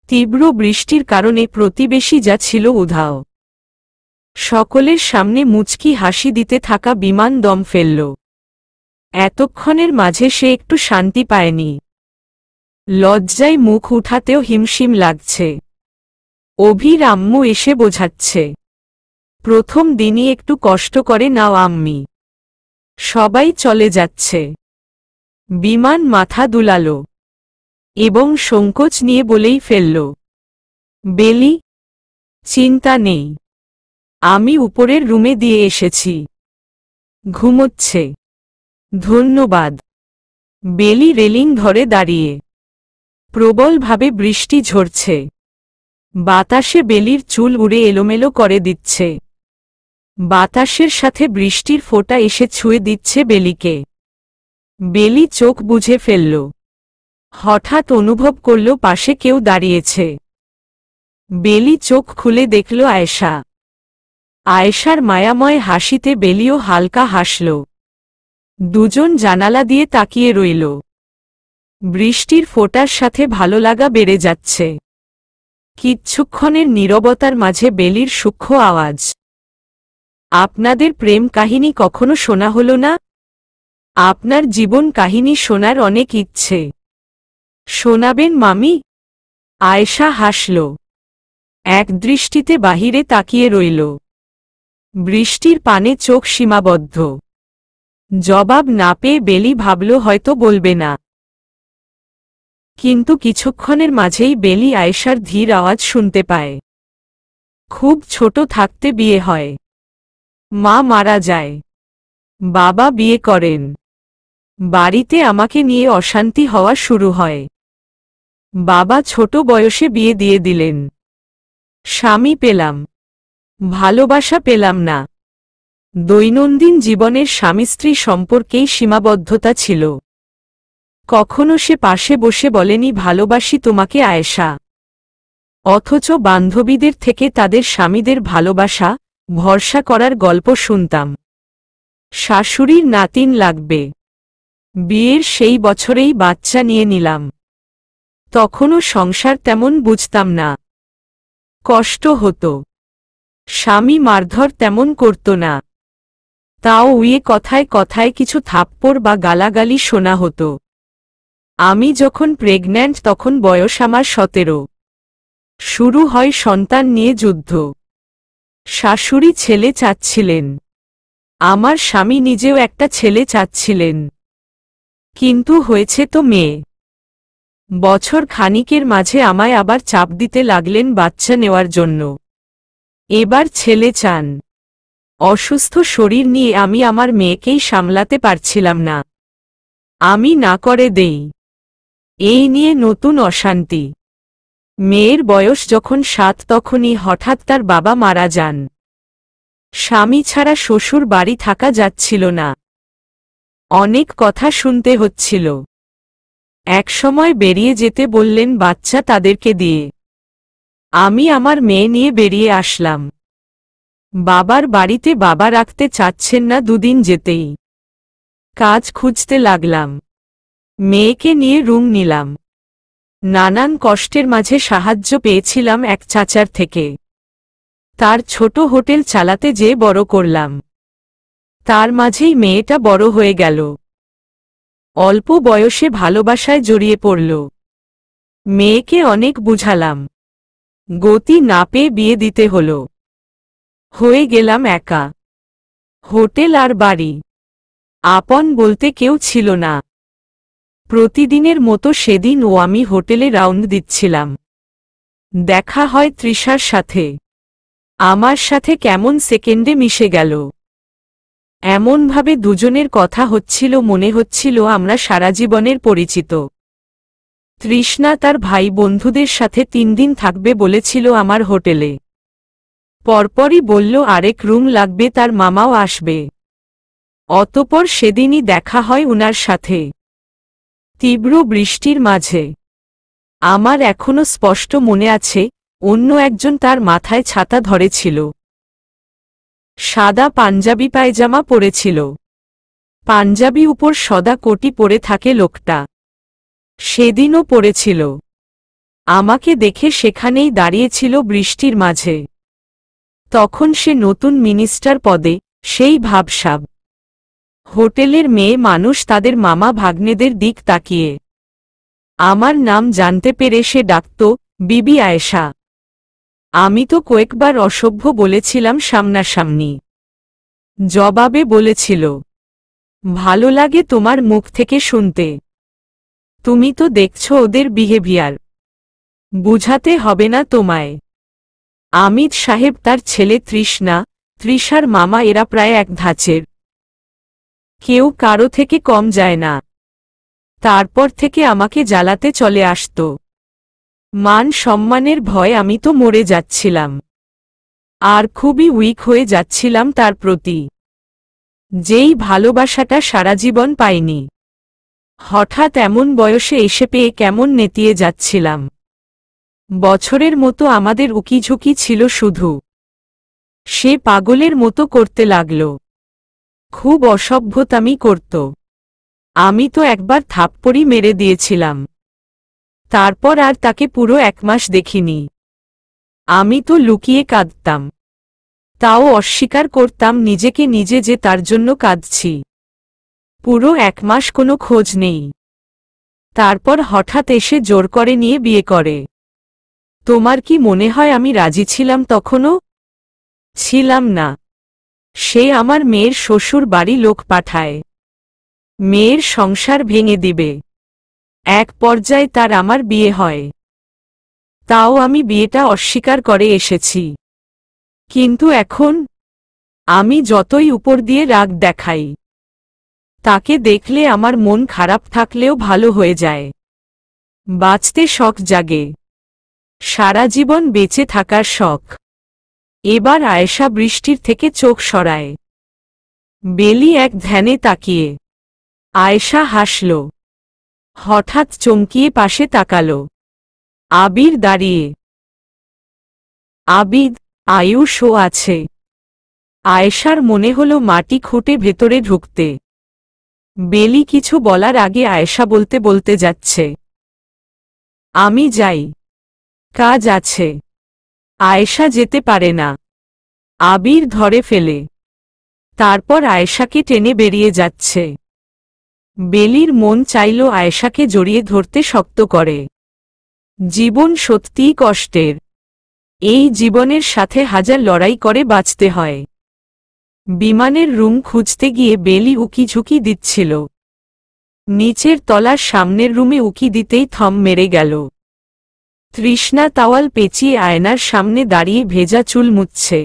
তীব্র বৃষ্টির কারণে প্রতিবেশী যা ছিল উধাও। সকলের সামনে মুচকি হাসি দিতে থাকা বিমান দম ফেলল। এতক্ষণের মাঝে সে একটু শান্তি পায়নি। লজ্জায় মুখ উঠাতেও হিমশিম লাগছে। অভির আম্মু এসে বোঝাচ্ছে, প্রথম দিনই একটু কষ্ট করে নাও আম্মি, সবাই চলে যাচ্ছে। বিমান মাথা দুলাল এবং সংকোচ নিয়ে বলেই ফেলল, বেলি, চিন্তা নেই, আমি উপরের রুমে দিয়ে এসেছি, ঘুমোচ্ছে। ধন্যবাদ। বেলি রেলিং ধরে দাঁড়িয়ে। প্রবলভাবে বৃষ্টি ঝরছে। বাতাসে বেলির চুল উড়ে এলোমেলো করে দিচ্ছে। বাতাসের সাথে বৃষ্টির ফোঁটা এসে ছুঁয়ে দিচ্ছে বেলিকে। বেলি চোখ বুজে ফেলল। হঠাৎ অনুভব করল পাশে কেউ দাঁড়িয়েছে। বেলি চোখ খুলে দেখল আয়েশা। আয়েশার মায়াময় হাসিতে বেলিও হালকা হাসল। দুজন জানালা দিয়ে তাকিয়ে রইল। বৃষ্টির ফোঁটার সাথে ভালো লাগা বেড়ে যাচ্ছে। কিচ্ছুক্ষণের নীরবতার মাঝে বেলির সূক্ষ্ম আওয়াজ। আপনাদের প্রেম কাহিনী কখনো শোনা হলো না? আপনার জীবন কাহিনী শোনার অনেক ইচ্ছে। শোনাবেন মামি? আয়েশা হাসল। এক দৃষ্টিতে বাহিরে তাকিয়ে রইল। বৃষ্টির পানে চোখ সীমাবদ্ধ। জবাব না পেয়ে বেলি ভাবল হয়তো বলবে না। কিন্তু কিছুক্ষণের মাঝেই বেলি আয়েশার ধীর আওয়াজ শুনতে পায়। খুব ছোট থাকতে বিয়ে হয়। মা মারা যায়। বাবা বিয়ে করেন। বাড়িতে আমাকে নিয়ে অশান্তি হওয়া শুরু হয়। বাবা ছোট বয়সে বিয়ে দিয়ে দিলেন। স্বামী পেলাম, ভালোবাসা পেলাম না। দৈনন্দিন জীবনের স্বামী স্ত্রী সম্পর্কেই সীমাবদ্ধতা ছিল। কখনো সে পাশে বসে বলেনি ভালোবাসি তোমাকে আয়েশা। অথচ বান্ধবীদের থেকে তাদের স্বামীদের ভালোবাসা, ভরসা করার গল্প শুনতাম। শাশুড়ির নাতিন লাগবে। বিয়ের সেই বছরেই বাচ্চা নিয়ে নিলাম। তখনও সংসার তেমন বুঝতাম না। কষ্ট হতো। স্বামী মারধর তেমন করত না। তাও উইয়ে কথায় কথায় কিছু থাপ্পড় বা গালাগালি শোনা হতো। আমি যখন প্রেগন্যান্ট তখন বয়স আমার 17। শুরু হয় সন্তান নিয়ে যুদ্ধ। শাশুড়ি ছেলে চাচ্ছিলেন। আমার স্বামী নিজেও একটা ছেলে চাচ্ছিলেন। কিন্তু হয়েছে তো মেয়ে। বছর খানিকের মাঝে আমায় আবার চাপ দিতে লাগলেন বাচ্চা নেওয়ার জন্য। এবার ছেলে চান। অসুস্থ শরীর নিয়ে আমি আমার মেয়েকেই সামলাতে পারছিলাম না। আমি না করে দেই। এই নিয়ে নতুন অশান্তি। মেয়ের বয়স যখন 7 তখনই হঠাৎ তার বাবা মারা যান। স্বামী ছাড়া শ্বশুর বাড়ি থাকা যাচ্ছিল না। অনেক কথা শুনতে হচ্ছিল। একসময় বেরিয়ে যেতে বললেন বাচ্চা তাদেরকে দিয়ে। আমি আমার মেয়ে নিয়ে বেরিয়ে আসলাম। বাবার বাড়িতে বাবা রাখতে চাচ্ছেন না দুদিন যেতেই। কাজ খুঁজতে লাগলাম। মেয়েকে নিয়ে রুম নিলাম। নানান কষ্টের মাঝে সাহায্য পেয়েছিলাম এক চাচার থেকে। তার ছোট হোটেল চালাতে যেয়ে বড় করলাম। তার মাঝেই মেয়েটা বড় হয়ে গেল। অল্প বয়সে ভালোবাসায় জড়িয়ে পড়ল। মেয়েকে অনেক বুঝালাম। গতি না পেয়ে বিয়ে দিতে হলো। হয়ে গেলাম একা। হোটেল আর বাড়ি। আপন বলতে কেউ ছিল না। প্রতিদিনের মতো সেদিনও আমি হোটেলে রাউন্ড দিচ্ছিলাম। দেখা হয় তৃষার সাথে। আমার সাথে কেমন সেকেন্ডে মিশে গেল। এমনভাবে দুজনের কথা হচ্ছিল মনে হচ্ছিল আমরা সারা জীবনের পরিচিত। তৃষ্ণা তার ভাই বন্ধুদের সাথে 3 দিন থাকবে বলেছিল আমার হোটেলে। পরপরই বলল আরেক রুম লাগবে, তার মামাও আসবে। অতঃপর সেদিনই দেখা হয় উনার সাথে। তীব্র বৃষ্টির মাঝে। আমার এখনো স্পষ্ট মনে আছে, অন্য একজন তার মাথায় ছাতা ধরেছিল। সাদা পাঞ্জাবি পায়জামা পরেছিল। পাঞ্জাবি উপর সাদা কোটি পরে থাকে লোকটা। সেদিনও পরেছিল। আমাকে দেখে সেখানেই দাঁড়িয়েছিল বৃষ্টির মাঝে। তখন সে নতুন মিনিস্টার পদে, সেই ভাবসাব। হোটেলের মেয়ে মানুষ তাদের মামা ভাগ্নেদের দিক তাকিয়ে। আমার নাম জানতে পেরে সে ডাকত বিবি আয়েশা। আমি তো কয়েকবার অসভ্য বলেছিলাম সামনাসামনি। জবাবে বলেছিল, ভালো লাগে তোমার মুখ থেকে শুনতে। তুমি তো দেখছো ওদের বিহেভিয়ার। বুঝাতে হবে না তোমায়। আমিদ সাহেব তার ছেলে তৃষ্ণা, তৃষার মামা এরা প্রায় এক ধাঁচের। কেউ কারো থেকে কম যায় না। তারপর থেকে আমাকে জ্বালাতে চলে আসত। মান সম্মানের ভয় আমি তো মরে যাচ্ছিলাম। আর খুবই উইক হয়ে যাচ্ছিলাম তার প্রতি। যেই ভালোবাসাটা সারা জীবন পাইনি। হঠাৎ এমন বয়সে এসে পেয়ে কেমন নেতিয়ে যাচ্ছিলাম। বছরের মতো আমাদের উকিঝুঁকি ছিল শুধু। সে পাগলের মতো করতে লাগল। খুব অসভ্যতামি করত। আমি তো একবার থাপ্পড়ি মেরে দিয়েছিলাম। তারপর আর তাকে পুরো 1 মাস দেখিনি। আমি তো লুকিয়ে কাঁদতাম, তাও অস্বীকার করতাম নিজেকে নিজে যে তার জন্য কাঁদছি। পুরো 1 মাস কোনো খোঁজ নেই। তারপর হঠাৎ এসে জোর করে নিয়ে বিয়ে করে। তোমার কি মনে হয় আমি রাজি ছিলাম তখনও? ছিলাম না। সে আমার মেয়ের শ্বশুর বাড়ি লোক পাঠায়, মেয়ের সংসার ভেঙে দিবে। এক পর্যায়ে তার আমার বিয়ে হয়। তাও আমি বিয়েটা অস্বীকার করে এসেছি। কিন্তু এখন আমি যতই উপর দিয়ে রাগ দেখাই, তাকে দেখলে আমার মন খারাপ থাকলেও ভালো হয়ে যায়। বাঁচতে শখ জাগে, সারা জীবন বেঁচে থাকার শখ। এবার আয়েশা বৃষ্টির থেকে চোখ সরায়। বেলি এক ধ্যানে তাকিয়ে। আয়েশা হাসল, হঠাৎ চমকিয়ে পাশে তাকাল। আবির দাঁড়িয়ে। আবিদ, আয়ুষও আছে। আয়েশার মনে হলো মাটি খুঁটে ভেতরে ঢুকতে। বেলি কিছু বলার আগে আয়েশা বলতে বলতে যাচ্ছে, আমি যাই, কাজ আছে। আয়েশা যেতে পারে না। আবির ধরে ফেলে। তারপর আয়েশাকে টেনে বেরিয়ে যাচ্ছে। বেলির মন চাইল আয়েশাকে জড়িয়ে ধরতে, শক্ত করে। জীবন সত্যিই কষ্টের। এই জীবনের সাথে হাজার লড়াই করে বাঁচতে হয়। বিমানের রুম খুঁজতে গিয়ে বেলি উকিঝুঁকি দিচ্ছিল। নিচের তলার সামনের রুমে উকি দিতেই থম মেরে গেল। তৃষ্ণা তাওয়াল পেঁচিয়ে আয়নার সামনে দাঁড়িয়ে ভেজা চুল মুছছে।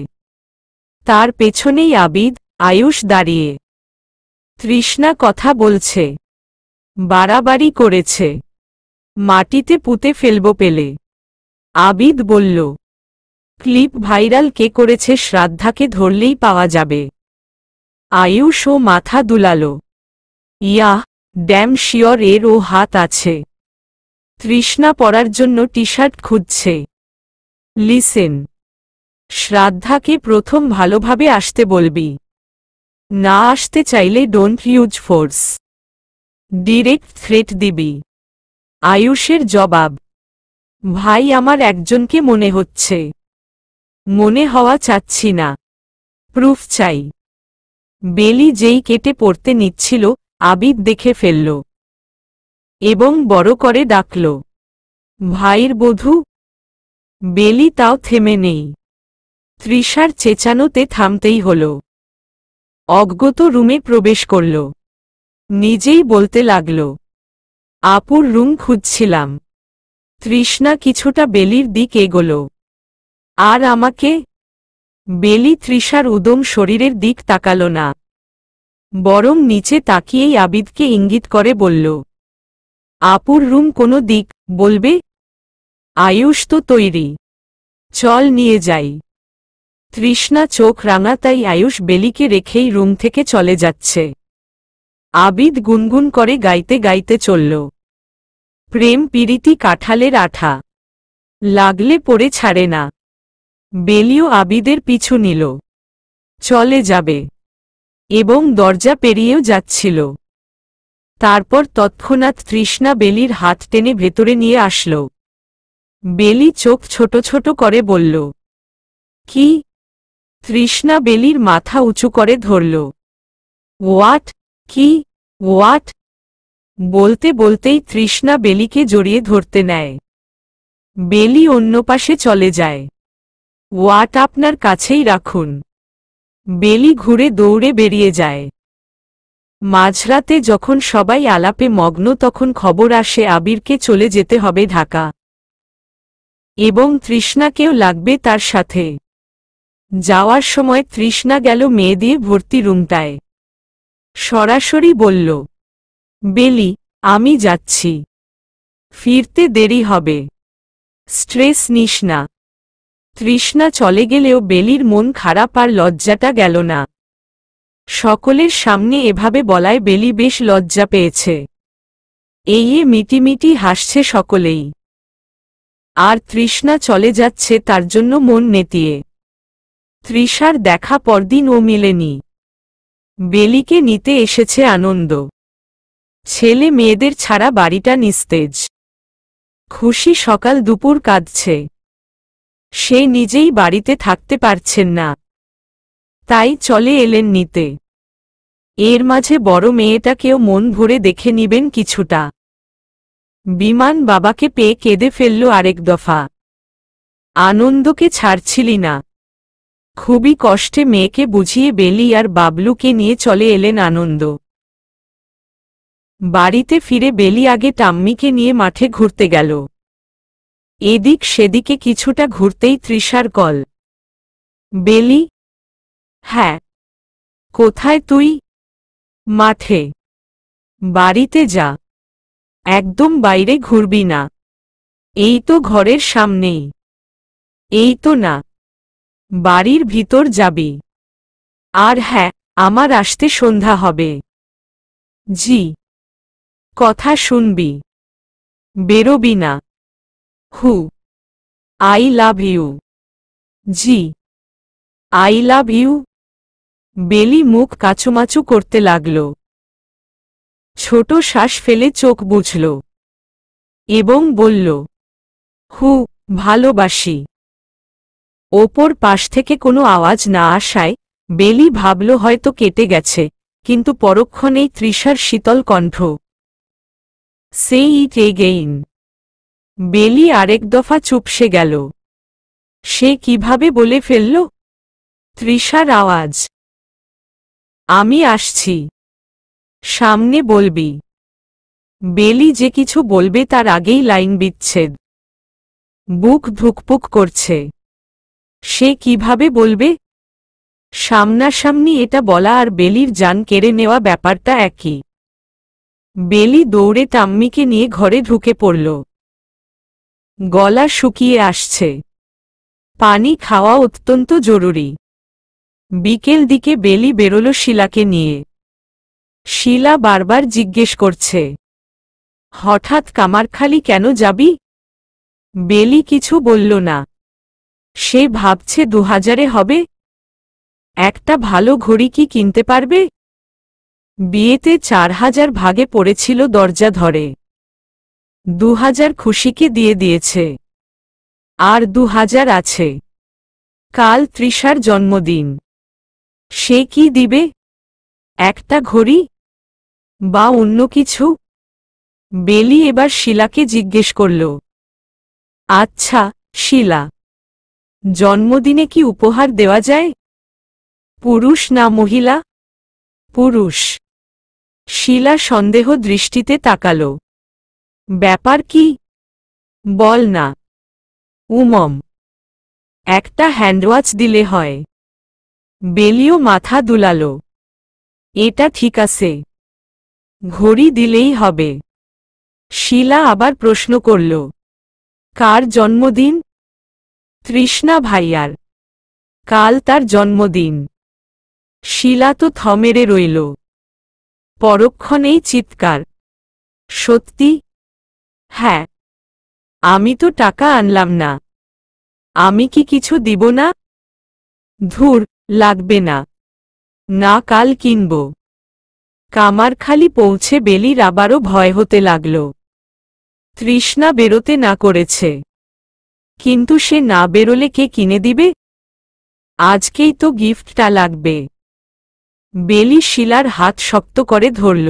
তার পেছনেই আবিদ, আয়ুষ দাঁড়িয়ে। তৃষ্ণা কথা বলছে, বাড়াবাড়ি করেছে, মাটিতে পুঁতে ফেলব পেলে। আবিদ বলল, ক্লিপ ভাইরাল কে করেছে শ্রাদ্ধাকে ধরলেই পাওয়া যাবে। আয়ুষও মাথা দুলাল, ইয়াহ, ড্যাম শিওর এর ও হাত আছে। তৃষ্ণা পরার জন্য টি শার্ট খুঁজছে। লিসেন, শ্রাদ্ধাকে প্রথম ভালোভাবে আসতে বলবি। না আসতে চাইলে don't use force. Direct threat দিবি। আয়ুষের জবাব, ভাই আমার একজনকে মনে হচ্ছে। মনে হওয়া চাচ্ছি না, প্রুফ চাই। বেলি যেই কেটে পড়তে নিচ্ছিল, আবিদ দেখে ফেলল এবং বড় করে ডাকল, ভাইয়ের বধূ। বেলি তাও থেমে নেই। তৃষার চেঁচানোতে থামতেই হল। অজ্ঞত রুমে প্রবেশ করল। নিজেই বলতে লাগল, আপুর রুম খুঁজছিলাম। তৃষ্ণা কিছুটা বেলির দিক এগোল। আর আমাকে? বেলি তৃষার উদম শরীরের দিক তাকাল না, বরং নিচে তাকিয়েই আবিদকে ইঙ্গিত করে বলল, আপুর রুম কোনো দিক বলবে? আয়ুষ তো তৈরি, চল নিয়ে যাই। তৃষ্ণা চোখ রাঙা, তাই আয়ুষ বেলিকে রেখেই রুম থেকে চলে যাচ্ছে। আবিদ গুনগুন করে গাইতে গাইতে চলল, প্রেম পীড়িতি কাঁঠালের আঠা, লাগলে পড়ে ছাড়ে না। বেলিও আবিদের পিছু নিল, চলে যাবে, এবং দরজা পেরিয়েও যাচ্ছিল। তারপর তৎক্ষণাৎ তৃষ্ণা বেলির হাত টেনে ভেতরে নিয়ে আসল। বেলি চোখ ছোট ছোট করে বলল, কি? তৃষ্ণা বেলির মাথা উঁচু করে ধরল। হোয়াট? কি? হোয়াট? বলতে বলতেই তৃষ্ণা বেলিকে জড়িয়ে ধরতে নেয়। বেলি অন্য পাশে চলে যায়। হোয়াট আপনার কাছেই রাখুন। বেলি ঘুরে দৌড়ে বেরিয়ে যায়। মাঝরাতে যখন সবাই আলাপে মগ্ন, তখন খবর আসে আবিরকে চলে যেতে হবে ঢাকা, এবং তৃষ্ণাকেও লাগবে তার সাথে। যাওয়ার সময় তৃষ্ণা গেল মেয়ে দিয়ে ভর্তি রুমটায়। সরাসরি বলল, বেলি, আমি যাচ্ছি, ফিরতে দেরি হবে, স্ট্রেস নিস না। তৃষ্ণা চলে গেলেও বেলির মন খারাপ আর লজ্জাটা গেল না। সকলের সামনে এভাবে বলায় বেলি বেশ লজ্জা পেয়েছে। এই মিটিমিটি হাসছে সকলেই। আর তৃষ্ণা চলে যাচ্ছে তার জন্য মন নেতিয়ে। তৃষার দেখা পরদিন ও মেলেনি। বেলিকে নিতে এসেছে আনন্দ। ছেলে মেয়েদের ছাড়া বাড়িটা নিস্তেজ। খুশি সকাল দুপুর কাঁদছে। সে নিজেই বাড়িতে থাকতে পারছেন না, তাই চলে এলেন নিতে। এর মাঝে বড় মেয়েটাকেও মন ভরে দেখে নিবেন কিছুটা। বিমান বাবাকে পেয়ে কেঁদে ফেলল আরেক দফা। আনন্দকে ছাড়ছিলি না। খুবই কষ্টে মেয়েকে বুঝিয়ে বেলি আর বাবলুকে নিয়ে চলে এলেন আনন্দ। বাড়িতে ফিরে বেলি আগে টাম্মিকে নিয়ে মাঠে ঘুরতে গেল। এদিক সেদিকে কিছুটা ঘুরতেই তৃষার কল। বেলি? হ্যাঁ। কোথায় তুই? মাঠে। বাড়িতে যা। একদম বাইরে ঘুরবি না। এই তো ঘরের সামনেই। এই তো না, বাড়ির ভিতর যাবি। আর হ্যাঁ, আমার আসতে সন্ধ্যা হবে। জি। কথা শুনবি। বেরোবি না। হু। I love you. জি। I love you. বেলি মুখ কাচুমাচু করতে লাগল। ছোট শ্বাস ফেলে চোখ বুঝল এবং বলল, হু, ভালোবাসি। ওপর পাশ থেকে কোনো আওয়াজ না আসায় বেলি ভাবল হয়তো কেটে গেছে, কিন্তু পরক্ষণেই তৃষার শীতল কণ্ঠ। সে ইট এগেইন। বেলি আরেক দফা চুপসে গেল। সে কিভাবে বলে ফেলল? তৃষার আওয়াজ। আমি আসছি। সামনে বলবি। বেলি যে কিছু বলবে তার আগেই লাইন বিচ্ছেদ। বুক ধুকপুক করছে। সে কিভাবে বলবে? সামনাসামনি এটা বলা আর বেলির জান কেড়ে নেওয়া ব্যাপারটা একই। বেলি দৌড়ে টাম্মিকে নিয়ে ঘরে ঢুকে পড়ল। গলা শুকিয়ে আসছে। পানি খাওয়া অত্যন্ত জরুরি। বিকেল দিকে বেলি বেরোল শিলাকে নিয়ে। শিলা বারবার জিজ্ঞেস করছে, হঠাৎ কামারখালি কেন যাবি? বেলি কিছু বলল না। সে ভাবছে 2000-এ হবে। একটা ভালো ঘড়ি কি কিনতে পারবে? বিয়েতে 4000 ভাগে পড়েছিল দরজা ধরে। 2000 খুশিকে দিয়ে দিয়েছে। আর 2000 আছে। কাল তৃষার জন্মদিন। সে কি দিবে? একটা ঘড়ি? বা অন্য কিছু? বেলি এবার শিলাকে জিজ্ঞেস করল, আচ্ছা শিলা, জন্মদিনে কি উপহার দেওয়া যায়? পুরুষ না মহিলা? পুরুষ। শিলা সন্দেহ দৃষ্টিতে তাকাল। ব্যাপার কি? বল না। উমম। একটা হ্যান্ডওয়াচ দিলে হয়। বেলিও মাথা দুলাল। এটা ঠিক আছে। ঘড়ি দিলেই হবে। শিলা আবার প্রশ্ন করল, কার জন্মদিন? তৃষ্ণা ভাইয়ার। কাল তার জন্মদিন। শিলা তো থমেরে রইল। পরক্ষণেই চিৎকার, সত্যি? হ্যাঁ। আমি তো টাকা আনলাম না। আমি কি কিছু দিব না? ধুর, লাগবে না। না, কাল কিনব। কামারখালি পৌঁছে বেলির আবারও ভয় হতে লাগল। তৃষ্ণা বেরোতে না করেছে, কিন্তু সে না বেরোলে কে কিনে দিবে? আজকেই তো গিফটটা লাগবে। বেলি শিলার হাত শক্ত করে ধরল।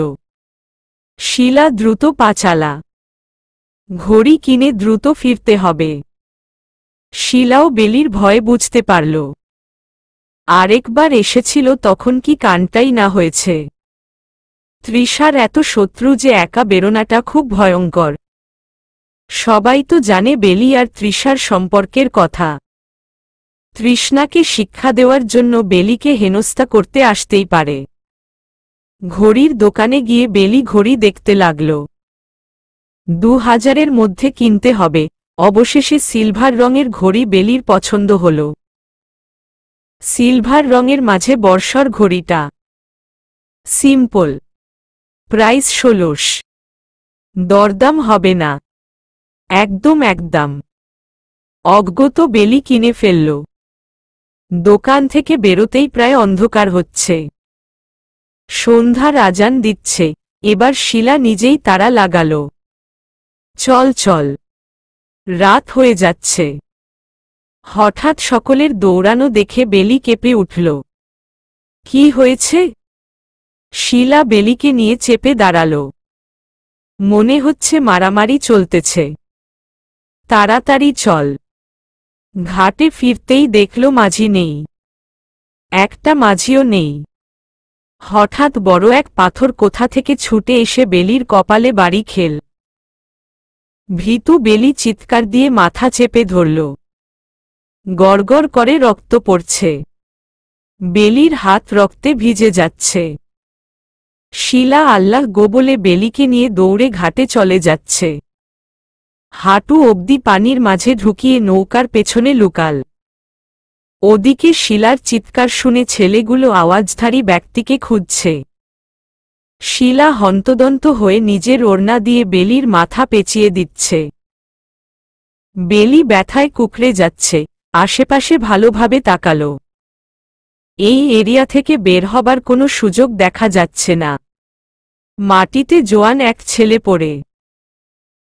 শিলা দ্রুত পা চালা। ঘড়ি কিনে দ্রুত ফিরতে হবে। শিলাও বেলির ভয় বুঝতে পারল। আরেকবার এসেছিল তখন কি কানটাই না হয়েছে। তৃষার এত শত্রু যে একা বেরোনাটা খুব ভয়ঙ্কর। সবাই তো জানে বেলি আর তৃষার সম্পর্কের কথা। তৃষ্ণাকে শিক্ষা দেওয়ার জন্য বেলিকে হেনস্থা করতে আসতেই পারে। ঘড়ির দোকানে গিয়ে বেলি ঘড়ি দেখতে লাগল। 2000-এর মধ্যে কিনতে হবে। অবশেষে সিলভার রঙের ঘড়ি বেলির পছন্দ হল। সিলভার রঙের মাঝে বর্ষর ঘড়িটা। সিম্পল। প্রাইস 16। দরদাম হবে না। একদম একদম। অজ্ঞত বেলি কিনে ফেলল। দোকান থেকে বেরোতেই প্রায় অন্ধকার হচ্ছে। সন্ধ্যার আজান দিচ্ছে। এবার শিলা নিজেই তাড়া লাগাল। চল চল, রাত হয়ে যাচ্ছে। হঠাৎ সকলের দৌড়ানো দেখে বেলি কেঁপে উঠল। কি হয়েছে? শিলা বেলিকে নিয়ে চেপে দাঁড়াল। মনে হচ্ছে মারামারি চলতেছে। তাড়াতাড়ি চল। ঘাটে ফিরতেই দেখল মাঝি নেই। একটা মাঝিও নেই। হঠাৎ বড় এক পাথর কোথা থেকে ছুটে এসে বেলির কপালে বাড়ি খেল। ভীতু বেলি চিৎকার দিয়ে মাথা চেপে ধরল। গড়গড় করে রক্ত পড়ছে। বেলির হাত রক্তে ভিজে যাচ্ছে। শিলা আল্লাহ গো বলে বেলিকে নিয়ে দৌড়ে ঘাটে চলে যাচ্ছে। হাঁটু অবধি পানির মাঝে ঢুকিয়ে নৌকার পেছনে লুকাল। ওদিকে শিলার চিৎকার শুনে ছেলেগুলো আওয়াজধারী ব্যক্তিকে খুঁজছে। শিলা হন্তদন্ত হয়ে নিজের ওড়না দিয়ে বেলির মাথা পেঁচিয়ে দিচ্ছে। বেলি ব্যথায় কুঁকড়ে যাচ্ছে, আশেপাশে ভালোভাবে তাকাল। এই এরিয়া থেকে বের হবার কোনো সুযোগ দেখা যাচ্ছে না। মাটিতে জোয়ান এক ছেলে পড়ে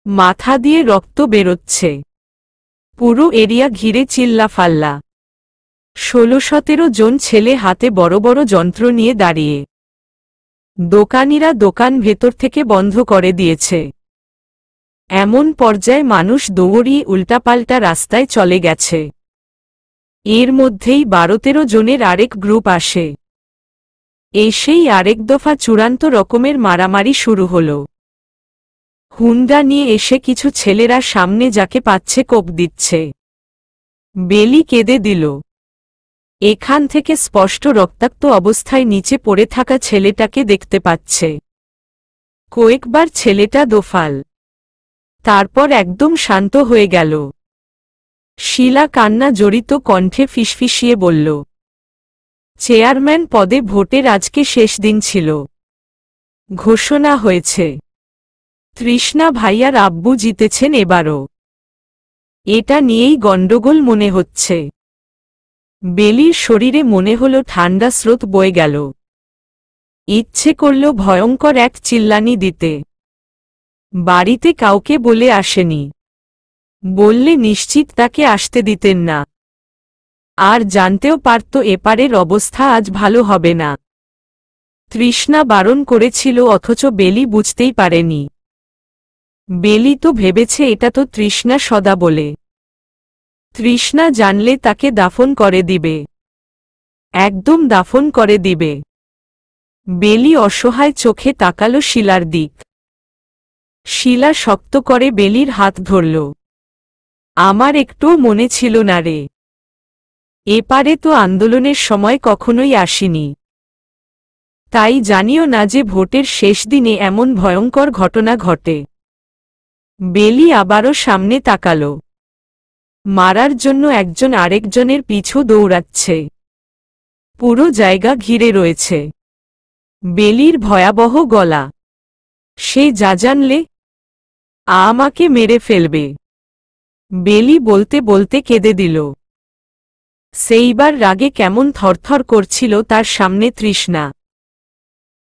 মাথা দিয়ে রক্ত বেরোচ্ছে। পুরো এরিয়া ঘিরে চিল্লাফাল্লা। 16-17 জন ছেলে হাতে বড় বড় যন্ত্র নিয়ে দাঁড়িয়ে। দোকানিরা দোকান ভেতর থেকে বন্ধ করে দিয়েছে। এমন পর্যায়ে মানুষ দৌড়িয়ে উল্টাপাল্টা রাস্তায় চলে গেছে। এর মধ্যেই 12-13 জনের আরেক গ্রুপ আসে। এসেই আরেক দফা চূড়ান্ত রকমের মারামারি শুরু হল। হুন্ডা নিয়ে এসে কিছু ছেলেরা সামনে যাকে পাচ্ছে কোপ দিচ্ছে। বেলি কেঁদে দিল। এখান থেকে স্পষ্ট রক্তাক্ত অবস্থায় নিচে পড়ে থাকা ছেলেটাকে দেখতে পাচ্ছে। কয়েকবার ছেলেটা দোফাল। তারপর একদম শান্ত হয়ে গেল। শিলা কান্না জড়িত কণ্ঠে ফিসফিসিয়ে বলল, চেয়ারম্যান পদে ভোটের আজকে শেষ দিন ছিল। ঘোষণা হয়েছে তৃষ্ণা ভাইয়ার আব্বু জিতেছেন এবারও। এটা নিয়েই গণ্ডগোল মনে হচ্ছে। বেলির শরীরে মনে হলো ঠান্ডা স্রোত বয়ে গেল। ইচ্ছে করল ভয়ঙ্কর এক চিল্লানি দিতে। বাড়িতে কাউকে বলে আসেনি। বললে নিশ্চিত তাকে আসতে দিতেন না। আর জানতেও পারত এপারের অবস্থা আজ ভালো হবে না। তৃষ্ণা বারণ করেছিল, অথচ বেলি বুঝতেই পারেনি। বেলি তো ভেবেছে এটা তো তৃষ্ণা সদা বলে। তৃষ্ণা জানলে তাকে দাফন করে দিবে। একদম দাফন করে দিবে। বেলি অসহায় চোখে তাকালো শিলার দিক। শিলা শক্ত করে বেলির হাত ধরল। আমার একটুও মনে ছিল না রে। এপারে তো আন্দোলনের সময় কখনোই আসিনি। তাই জানিও না যে ভোটের শেষ দিনে এমন ভয়ঙ্কর ঘটনা ঘটে। বেলি আবারও সামনে তাকাল। মারার জন্য একজন আরেকজনের পিছু দৌড়াচ্ছে। পুরো জায়গা ঘিরে রয়েছে। বেলির ভয়াবহ গলা। সে যা জানলে আমাকে মেরে ফেলবে। বেলি বলতে বলতে কেঁদে দিল। সেইবার রাগে কেমন থরথর করছিল তার সামনে তৃষ্ণা।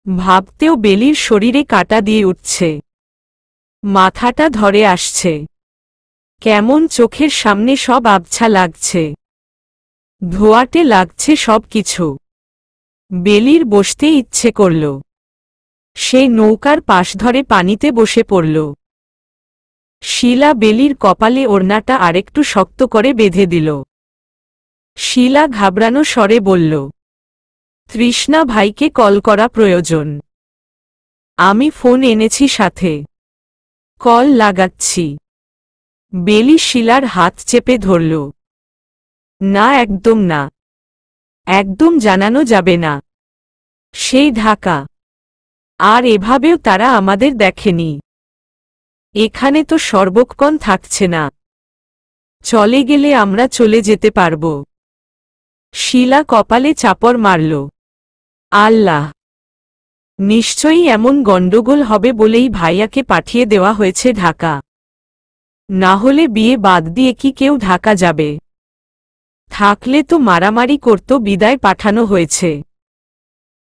ভাবতেও বেলির শরীরে কাঁটা দিয়ে উঠছে। মাথাটা ধরে আসছে। কেমন চোখের সামনে সব আবছা লাগছে। ধোঁয়াটে লাগছে সব কিছু। বেলির বসতে ইচ্ছে করল। সে নৌকার পাশ ধরে পানিতে বসে পড়ল। শিলা বেলির কপালে ওড়নাটা আরেকটু শক্ত করে বেঁধে দিল। শিলা ঘাবড়ানো স্বরে বলল, তৃষ্ণা ভাইকে কল করা প্রয়োজন। আমি ফোন এনেছি সাথে। কল লাগাচ্ছি। বেলি শিলার হাত চেপে ধরল। না, একদম না। একদম জানানো যাবে না। সেই ঢাকা। আর এভাবেও তারা আমাদের দেখেনি। এখানে তো সর্বক্ষণ থাকছে না। চলে গেলে আমরা চলে যেতে পারব। শিলা কপালে চাপড় মারল। আল্লাহ! নিশ্চয়ই এমন গণ্ডগোল হবে বলেই ভাইয়াকে পাঠিয়ে দেওয়া হয়েছে ঢাকা। না হলে বিয়ে বাদ দিয়ে কি কেউ ঢাকা যাবে? থাকলে তো মারামারি করত বিদায় পাঠানো হয়েছে।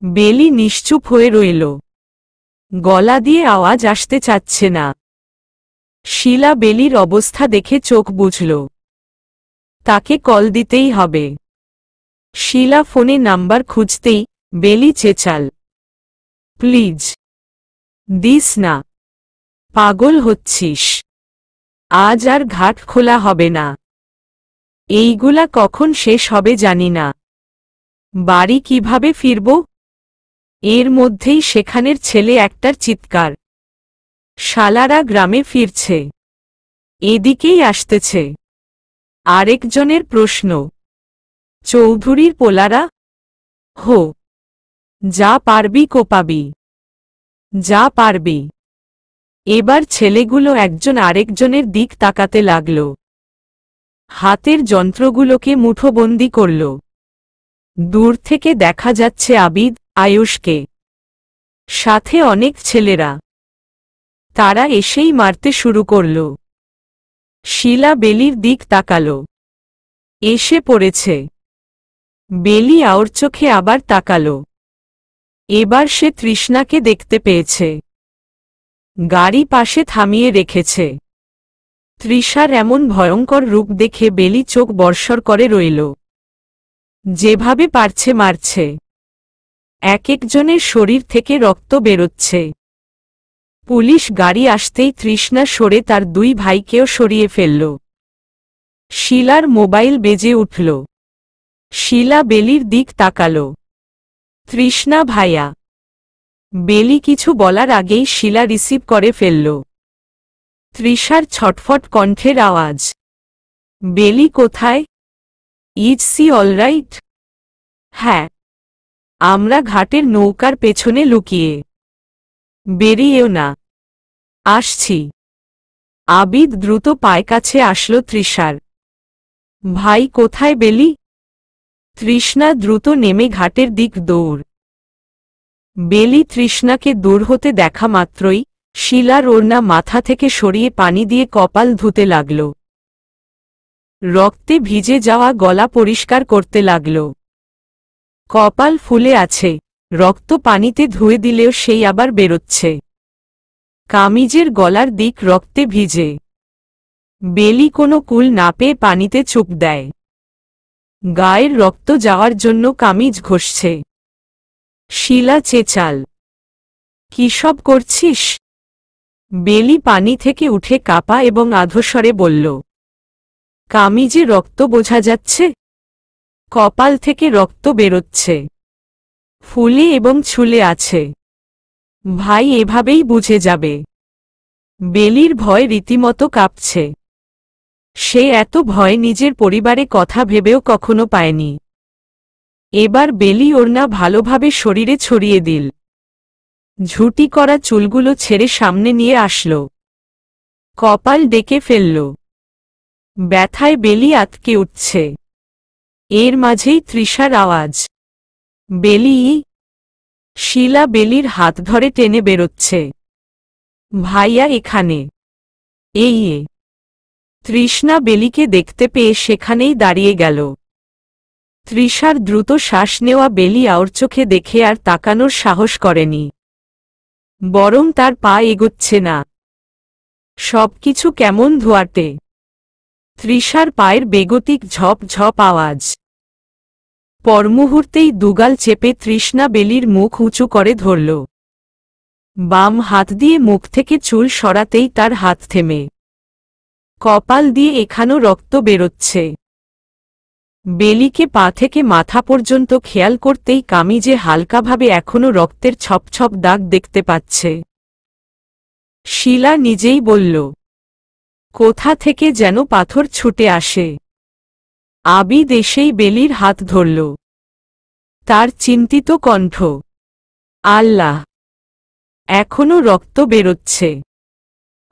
বেলি নিশ্চুপ হয়ে রইল। গলা দিয়ে আওয়াজ আসতে চাচ্ছে না। শিলা বেলির অবস্থা দেখে চোখ বুঝল। তাকে কল দিতেই হবে। শিলা ফোনে নাম্বার খুঁজতেই বেলি চেঁচাল, প্লিজ দিস না, পাগল হচ্ছিস, আজ আর ঘাট খোলা হবে না, এইগুলা কখন শেষ হবে জানি না, বাড়ি কিভাবে ফিরব? এর মধ্যেই সেখানের ছেলে একটার চিৎকার, শালারা গ্রামে ফিরছে, এদিকেই আসতেছে। আরেকজনের প্রশ্ন, চৌধুরীর পোলারা? হো, যা পারবি কোপাবি, যা পারবি। এবার ছেলেগুলো একজন আরেকজনের দিক তাকাতে লাগল, হাতের যন্ত্রগুলোকে মুঠোবন্দি করল। দূর থেকে দেখা যাচ্ছে আবিদ, আয়ুষকে, সাথে অনেক ছেলেরা। তারা এসেই মারতে শুরু করল। শিলা বেলির দিক তাকাল, এসে পড়েছে। বেলি আওর চোখে আবার তাকাল, এবার সে তৃষ্ণাকে দেখতে পেয়েছে। গাড়ি পাশে থামিয়ে রেখেছে। তৃষার এমন ভয়ঙ্কর রূপ দেখে বেলি চোখ বর্ষর করে রইল। যেভাবে পারছে মারছে, এক একজনের শরীর থেকে রক্ত বেরোচ্ছে। পুলিশ গাড়ি আসতেই তৃষ্ণা সরে তার দুই ভাইকেও সরিয়ে ফেলল। শিলার মোবাইল বেজে উঠল। শিলা বেলির দিক তাকাল, তৃষ্ণা ভাইয়া। বেলি কিছু বলার আগেই শিলা রিসিভ করে ফেলল। তৃষার ছটফট কণ্ঠের আওয়াজ, বেলি কোথায়? Is she alright? হ্যাঁ, আমরা ঘাটের নৌকার পেছনে লুকিয়ে। বেরিয়েও না, আসছি। আবিদ দ্রুত পায় কাছে আসলো তৃষার। ভাই কোথায় বেলি? তৃষ্ণা দ্রুত নেমে ঘাটের দিক দৌড়। বেলি তৃষ্ণাকে দূর হতে দেখা মাত্রই শিলার ওড়না মাথা থেকে সরিয়ে পানি দিয়ে কপাল ধুতে লাগল। রক্তে ভিজে যাওয়া গলা পরিষ্কার করতে লাগল। কপাল ফুলে আছে, রক্ত পানিতে ধুয়ে দিলেও সেই আবার বেরোচ্ছে। কামিজের গলার দিক রক্তে ভিজে। বেলি কোনো কুল না পেয়ে পানিতে চুপ দেয়। গায়ের রক্ত যাওয়ার জন্য কামিজ ঘষছে। শিলা চেঁচাল, কি সব করছিস? বেলি পানি থেকে উঠে কাপা এবং আধস্বরে বলল, কামিজে রক্ত বোঝা যাচ্ছে, কপাল থেকে রক্ত বেরোচ্ছে, ফুলে এবং ছুলে আছে। ভাই এভাবেই বুঝে যাবে। বেলির ভয় রীতিমতো কাঁপছে। সে এত ভয় নিজের পরিবারে কথা ভেবেও কখনো পায়নি। এবার বেলি ওড়না ভালোভাবে শরীরে ছড়িয়ে দিল। ঝুটি করা চুলগুলো ছেড়ে সামনে নিয়ে আসল। কপাল ডেকে ফেলল। ব্যথায় বেলি আতকে উঠছে। এর মাঝেই তৃষার আওয়াজ, বেলি। শিলা বেলির হাত ধরে টেনে বেরোচ্ছে। ভাইয়া এখানে। এই তৃষ্ণা বেলিকে দেখতে পেয়ে সেখানেই দাঁড়িয়ে গেল। তৃষার দ্রুত শ্বাস নেওয়া বেলি আওর চোখে দেখে আর তাকানোর সাহস করেনি, বরং তার পা এগোচ্ছে না। সবকিছু কেমন ধোয়াটে। তৃষার পায়ের বেগতিক ঝপ ঝপ আওয়াজ। পরমুহূর্তেই দুগাল চেপে তৃষ্ণা বেলির মুখ উঁচু করে ধরল। বাম হাত দিয়ে মুখ থেকে চুল সরাতেই তার হাত থেমে। কপাল দিয়ে এখানো রক্ত বেরোচ্ছে। বেলিকে পা থেকে মাথা পর্যন্ত খেয়াল করতেই কামিজে হালকাভাবে এখনো রক্তের ছপ দাগ দেখতে পাচ্ছে। শিলা নিজেই বলল, কোথা থেকে যেন পাথর ছুটে আসে। আবিদ এসেই বেলির হাত ধরল। তার চিন্তিত কণ্ঠ, আল্লাহ, এখনো রক্ত বেরোচ্ছে,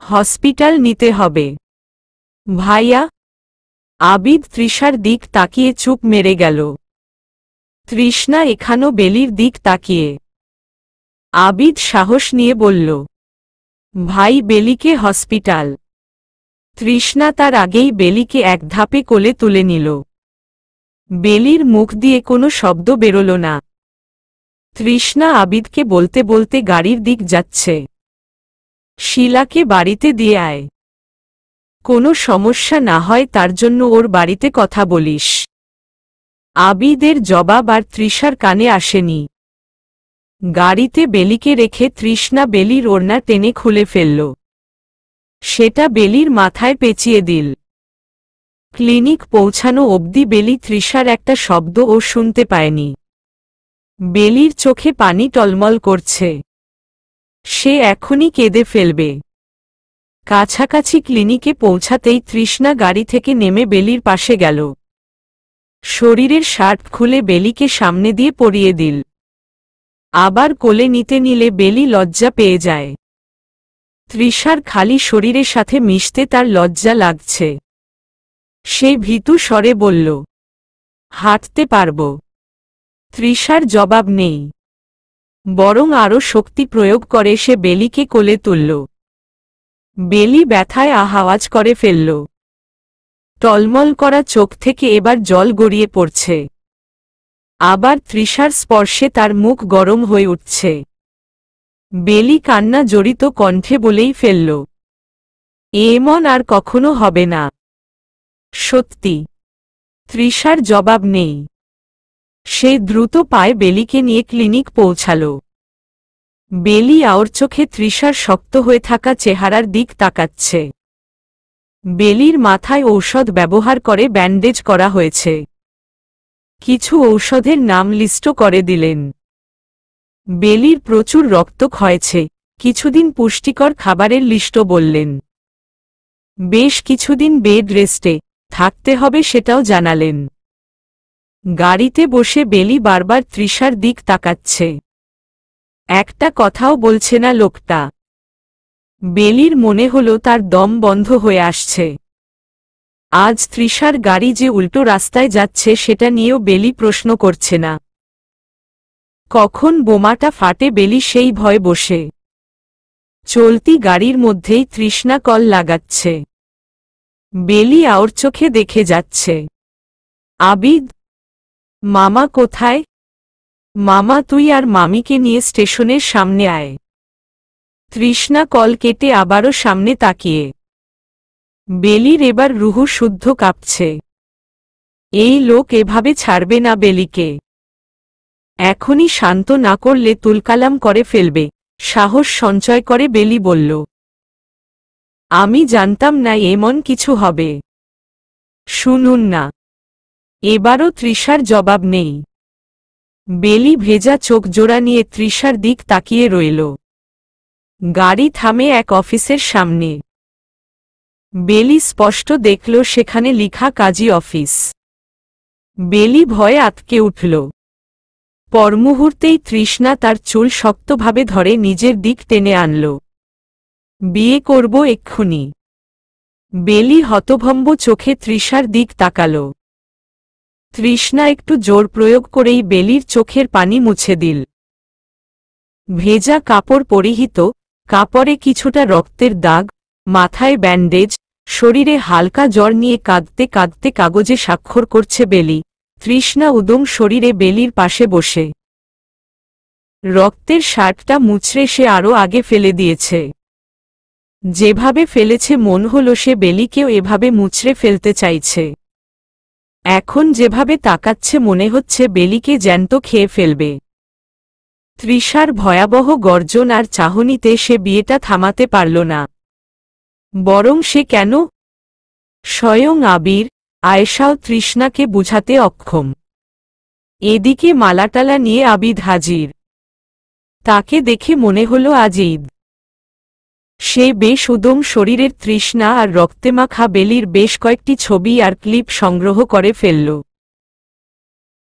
হসপিটাল নিতে হবে। ভাইয়া। আবিদ তৃষার দিক তাকিয়ে চুপ মেরে গেল। তৃষ্ণা এখানো বেলির দিক তাকিয়ে। আবিদ সাহস নিয়ে বলল, ভাই বেলিকে হসপিটাল। তৃষ্ণা তার আগেই বেলিকে এক ধাপে কোলে তুলে নিল। বেলির মুখ দিয়ে কোনো শব্দ বেরোল না। তৃষ্ণা আবিদকে বলতে বলতে গাড়ির দিক যাচ্ছে, শিলাকে বাড়িতে দিয়ে আয়। কোনো সমস্যা না হয় তার জন্য ওর বাড়িতে কথা বলিস। আবিদের জবাব আর তৃষার কানে আসেনি। গাড়িতে বেলিকে রেখে তৃষ্ণা বেলির ওড়না টেনে খুলে ফেলল। সেটা বেলির মাথায় পেঁচিয়ে দিল। ক্লিনিক পৌঁছানো অবধি বেলি তৃষার একটা শব্দও শুনতে পায়নি। বেলির চোখে পানি টলমল করছে। সে এখনই কেঁদে ফেলবে। কাছাকাছি ক্লিনিকে পৌঁছাতেই তৃষ্ণা গাড়ি থেকে নেমে বেলির পাশে গেল। শরীরের শার্ট খুলে বেলিকে সামনে দিয়ে পরিয়ে দিল। আবার কোলে নিতে নিলে বেলি লজ্জা পেয়ে যায়। তৃষার খালি শরীরের সাথে মিশতে তার লজ্জা লাগছে। সে ভীতু স্বরে বলল, হাঁটতে পারব। তৃষার জবাব নেই, বরং আরও শক্তি প্রয়োগ করে সে বেলিকে কোলে তুলল। বেলি ব্যথায় আওয়াজ করে ফেলল। টলমল করা চোখ থেকে এবার জল গড়িয়ে পড়ছে। আবার তৃষার স্পর্শে তার মুখ গরম হয়ে উঠছে। বেলি কান্না জড়িত কণ্ঠে বলেই ফেলল, এমন আর কখনো হবে না। সত্যি? তৃষার জবাব নেই। সে দ্রুত পায়ে বেলিকে নিয়ে ক্লিনিক পৌঁছাল। বেলি আওর চোখে তৃষার শক্ত হয়ে থাকা চেহারার দিক তাকাচ্ছে। বেলির মাথায় ঔষধ ব্যবহার করে ব্যান্ডেজ করা হয়েছে। কিছু ঔষধের নাম লিস্ট করে দিলেন। বেলির প্রচুর রক্ত ক্ষয়েছে, কিছুদিন পুষ্টিকর খাবারের লিস্ট বললেন। বেশ কিছুদিন বেড রেস্টে থাকতে হবে সেটাও জানালেন। গাড়িতে বসে বেলি বারবার তৃষার দিক তাকাচ্ছে। একটা কথাও বলছে না লোকটা। বেলির মনে হলো তার দম বন্ধ হয়ে আসছে। আজ তৃষার গাড়ি যে উল্টো রাস্তায় যাচ্ছে সেটা নিয়েও বেলি প্রশ্ন করছে না। কখন বোমাটা ফাটে বেলি সেই ভয়ে বসে। চলতি গাড়ির মধ্যেই তৃষ্ণা কল লাগাচ্ছে। বেলি আওর চোখে দেখে যাচ্ছে। আবিদ, মামা কোথায়? মামা তুই আর মামিকে নিয়ে স্টেশনের সামনে আয়। তৃষ্ণা কল কেটে আবারও সামনে তাকিয়ে। বেলির এবার রুহু শুদ্ধ কাঁপছে। এই লোক এভাবে ছাড়বে না বেলিকে। এখনই শান্ত না করলে তুলকালাম করে ফেলবে। সাহস সঞ্চয় করে বেলি বলল, আমি জানতাম না এমন কিছু হবে। শুনুন না। এবারও তৃষার জবাব নেই। বেলি ভেজা চোখ জোড়া নিয়ে তৃষার দিক তাকিয়ে রইল। গাড়ি থামে এক অফিসের সামনে। বেলি স্পষ্ট দেখল সেখানে লিখা কাজী অফিস। বেলি ভয়ে আতকে উঠল। পরমুহূর্তেই তৃষ্ণা তার চুল শক্তভাবে ধরে নিজের দিক টেনে আনল। বিয়ে করব এক্ষুনি। বেলি হতভম্ব চোখে তৃষার দিক তাকাল। তৃষ্ণা একটু জোর প্রয়োগ করেই বেলির চোখের পানি মুছে দিল। ভেজা কাপড় পরিহিত, কাপড়ে কিছুটা রক্তের দাগ, মাথায় ব্যান্ডেজ, শরীরে হালকা জ্বর নিয়ে কাঁদতে কাঁদতে কাগজে স্বাক্ষর করছে বেলি। তৃষ্ণা উদম শরীরে বেলির পাশে বসে। রক্তের শার্টটা মুছড়ে সে আরও আগে ফেলে দিয়েছে। যেভাবে ফেলেছে মন হলো সে বেলিকেও এভাবে মুছড়ে ফেলতে চাইছে। এখন যেভাবে তাকাচ্ছে মনে হচ্ছে বেলিকে জ্যান্ত খেয়ে ফেলবে। তৃষার ভয়াবহ গর্জন আর চাহনিতে সে বিয়েটা থামাতে পারল না। বরং সে কেন? স্বয়ং আবির, আয়েশাও তৃষ্ণাকে বুঝাতে অক্ষম। এদিকে মালাটালা নিয়ে আবিদ হাজির। তাকে দেখে মনে হল আজ ঈদ। সে বেশ উদম শরীরের তৃষ্ণা আর রক্তেমাখা বেলির বেশ কয়েকটি ছবি আর ক্লিপ সংগ্রহ করে ফেলল।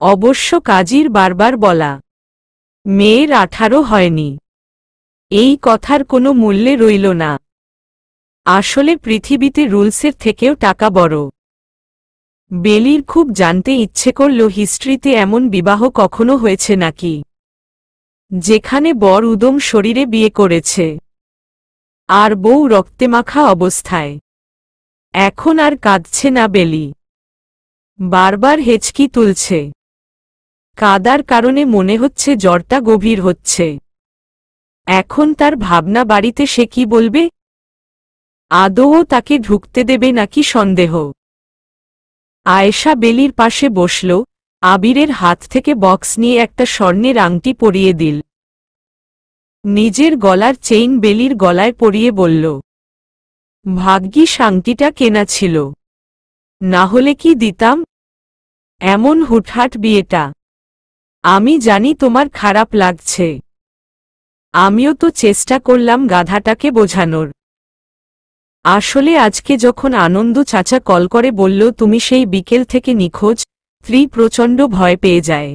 অবশ্য কাজীর বারবার বলা, মেয়ের 18 হয়নি, এই কথার কোনো মূল্যে রইল না। আসলে পৃথিবীতে রুলসের থেকেও টাকা বড়। বেলির খুব জানতে ইচ্ছে করল হিস্ট্রিতে এমন বিবাহ কখনো হয়েছে নাকি, যেখানে বর উদম শরীরে বিয়ে করেছে আর বউ রক্তেমাখা অবস্থায়। এখন আর কাঁদছে না বেলি। বারবার হেঁচকি তুলছে। কাদার কারণে মনে হচ্ছে জ্বরটা গভীর হচ্ছে। এখন তার ভাবনা বাড়িতে সে কি বলবে। আদৌ তাকে ঢুকতে দেবে নাকি সন্দেহ। আয়েশা বেলির পাশে বসল, আবিরের হাত থেকে বক্স নিয়ে একটা স্বর্ণের আংটি পরিয়ে দিল। নিজের গলার চেইন বেলির গলায় পরিয়ে বলল, ভাগ্যিস আংটিটা কেনা ছিল, না হলে কি দিতাম। এমন হুটহাট বিয়েটা। আমি জানি তোমার খারাপ লাগছে, আমিও তো চেষ্টা করলাম গাধাটাকে বোঝানোর। আসলে আজকে যখন আনন্দ চাচা কল করে বলল তুমি সেই বিকেল থেকে নিখোঁজ, ত্রি প্রচণ্ড ভয় পেয়ে যায়।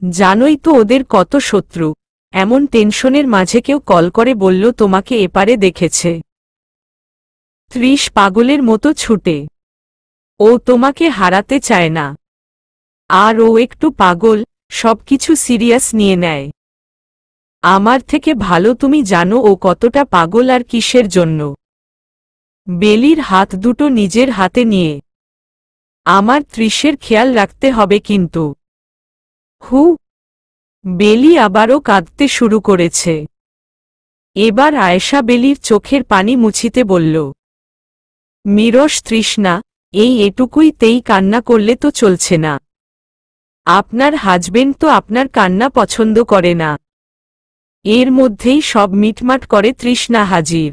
জানোই তো ওদের কত শত্রু, এমন টেনশনের মাঝে কেউ কল করে বলল তোমাকে এপারে দেখেছে। ৩০ পাগলের মতো ছুটে। ও তোমাকে হারাতে চায় না। আর ও একটু পাগল, সবকিছু সিরিয়াস নিয়ে নেয়। আমার থেকে ভালো তুমি জানো ও কতটা পাগল আর কিসের জন্য। বেলির হাত দুটো নিজের হাতে নিয়ে, আমার ত্রিশের খেয়াল রাখতে হবে কিন্তু। হু। বেলি আবারও কাঁদতে শুরু করেছে। এবার আয়েশা বেলির চোখের পানি মুছিতে বলল, মিরস তৃষ্ণা, এটুকুইতেই কান্না করলে তো চলছে না। আপনার হাজবেন্ড তো আপনার কান্না পছন্দ করে না। এর মধ্যেই সব মিটমাট করে তৃষ্ণা হাজির।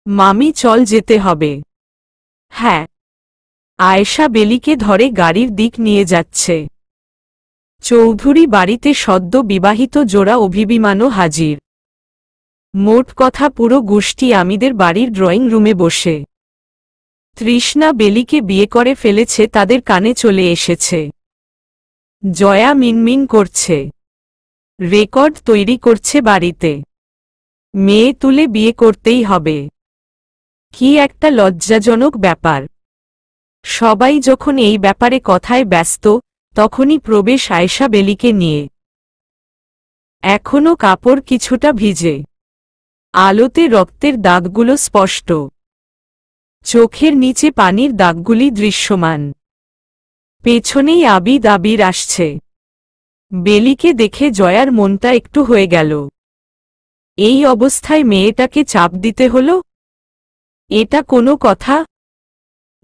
মামি চল যেতে হবে। হ্যাঁ। আয়েশা বেলিকে ধরে গাড়ির দিক নিয়ে যাচ্ছে। চৌধুরী বাড়িতে সদ্য বিবাহিত জোড়া অভিবিমানও হাজির। মোট কথা পুরো গোষ্ঠী আমিদের বাড়ির ড্রয়িং রুমে বসে। তৃষ্ণা বেলিকে বিয়ে করে ফেলেছে তাদের কানে চলে এসেছে। জয়া মিনমিন করছে। রেকর্ড তৈরি করছে বাড়িতে। মেয়ে তুলে বিয়ে করতেই হবে। কি একটা লজ্জাজনক ব্যাপার। সবাই যখন এই ব্যাপারে কথায় ব্যস্ত, তখনই প্রবেশ আয়েশা বেলিকে নিয়ে। এখনো কাপড় কিছুটা ভিজে। আলোতে রক্তের দাগগুলো স্পষ্ট। চোখের নিচে পানির দাগগুলি দৃশ্যমান। পেছনেই আবির আসছে। বেলিকে দেখে জয়ার মনটা একটু হয়ে গেল। এই অবস্থায় মেয়েটাকে চাপ দিতে হলো? এটা কোনো কথা?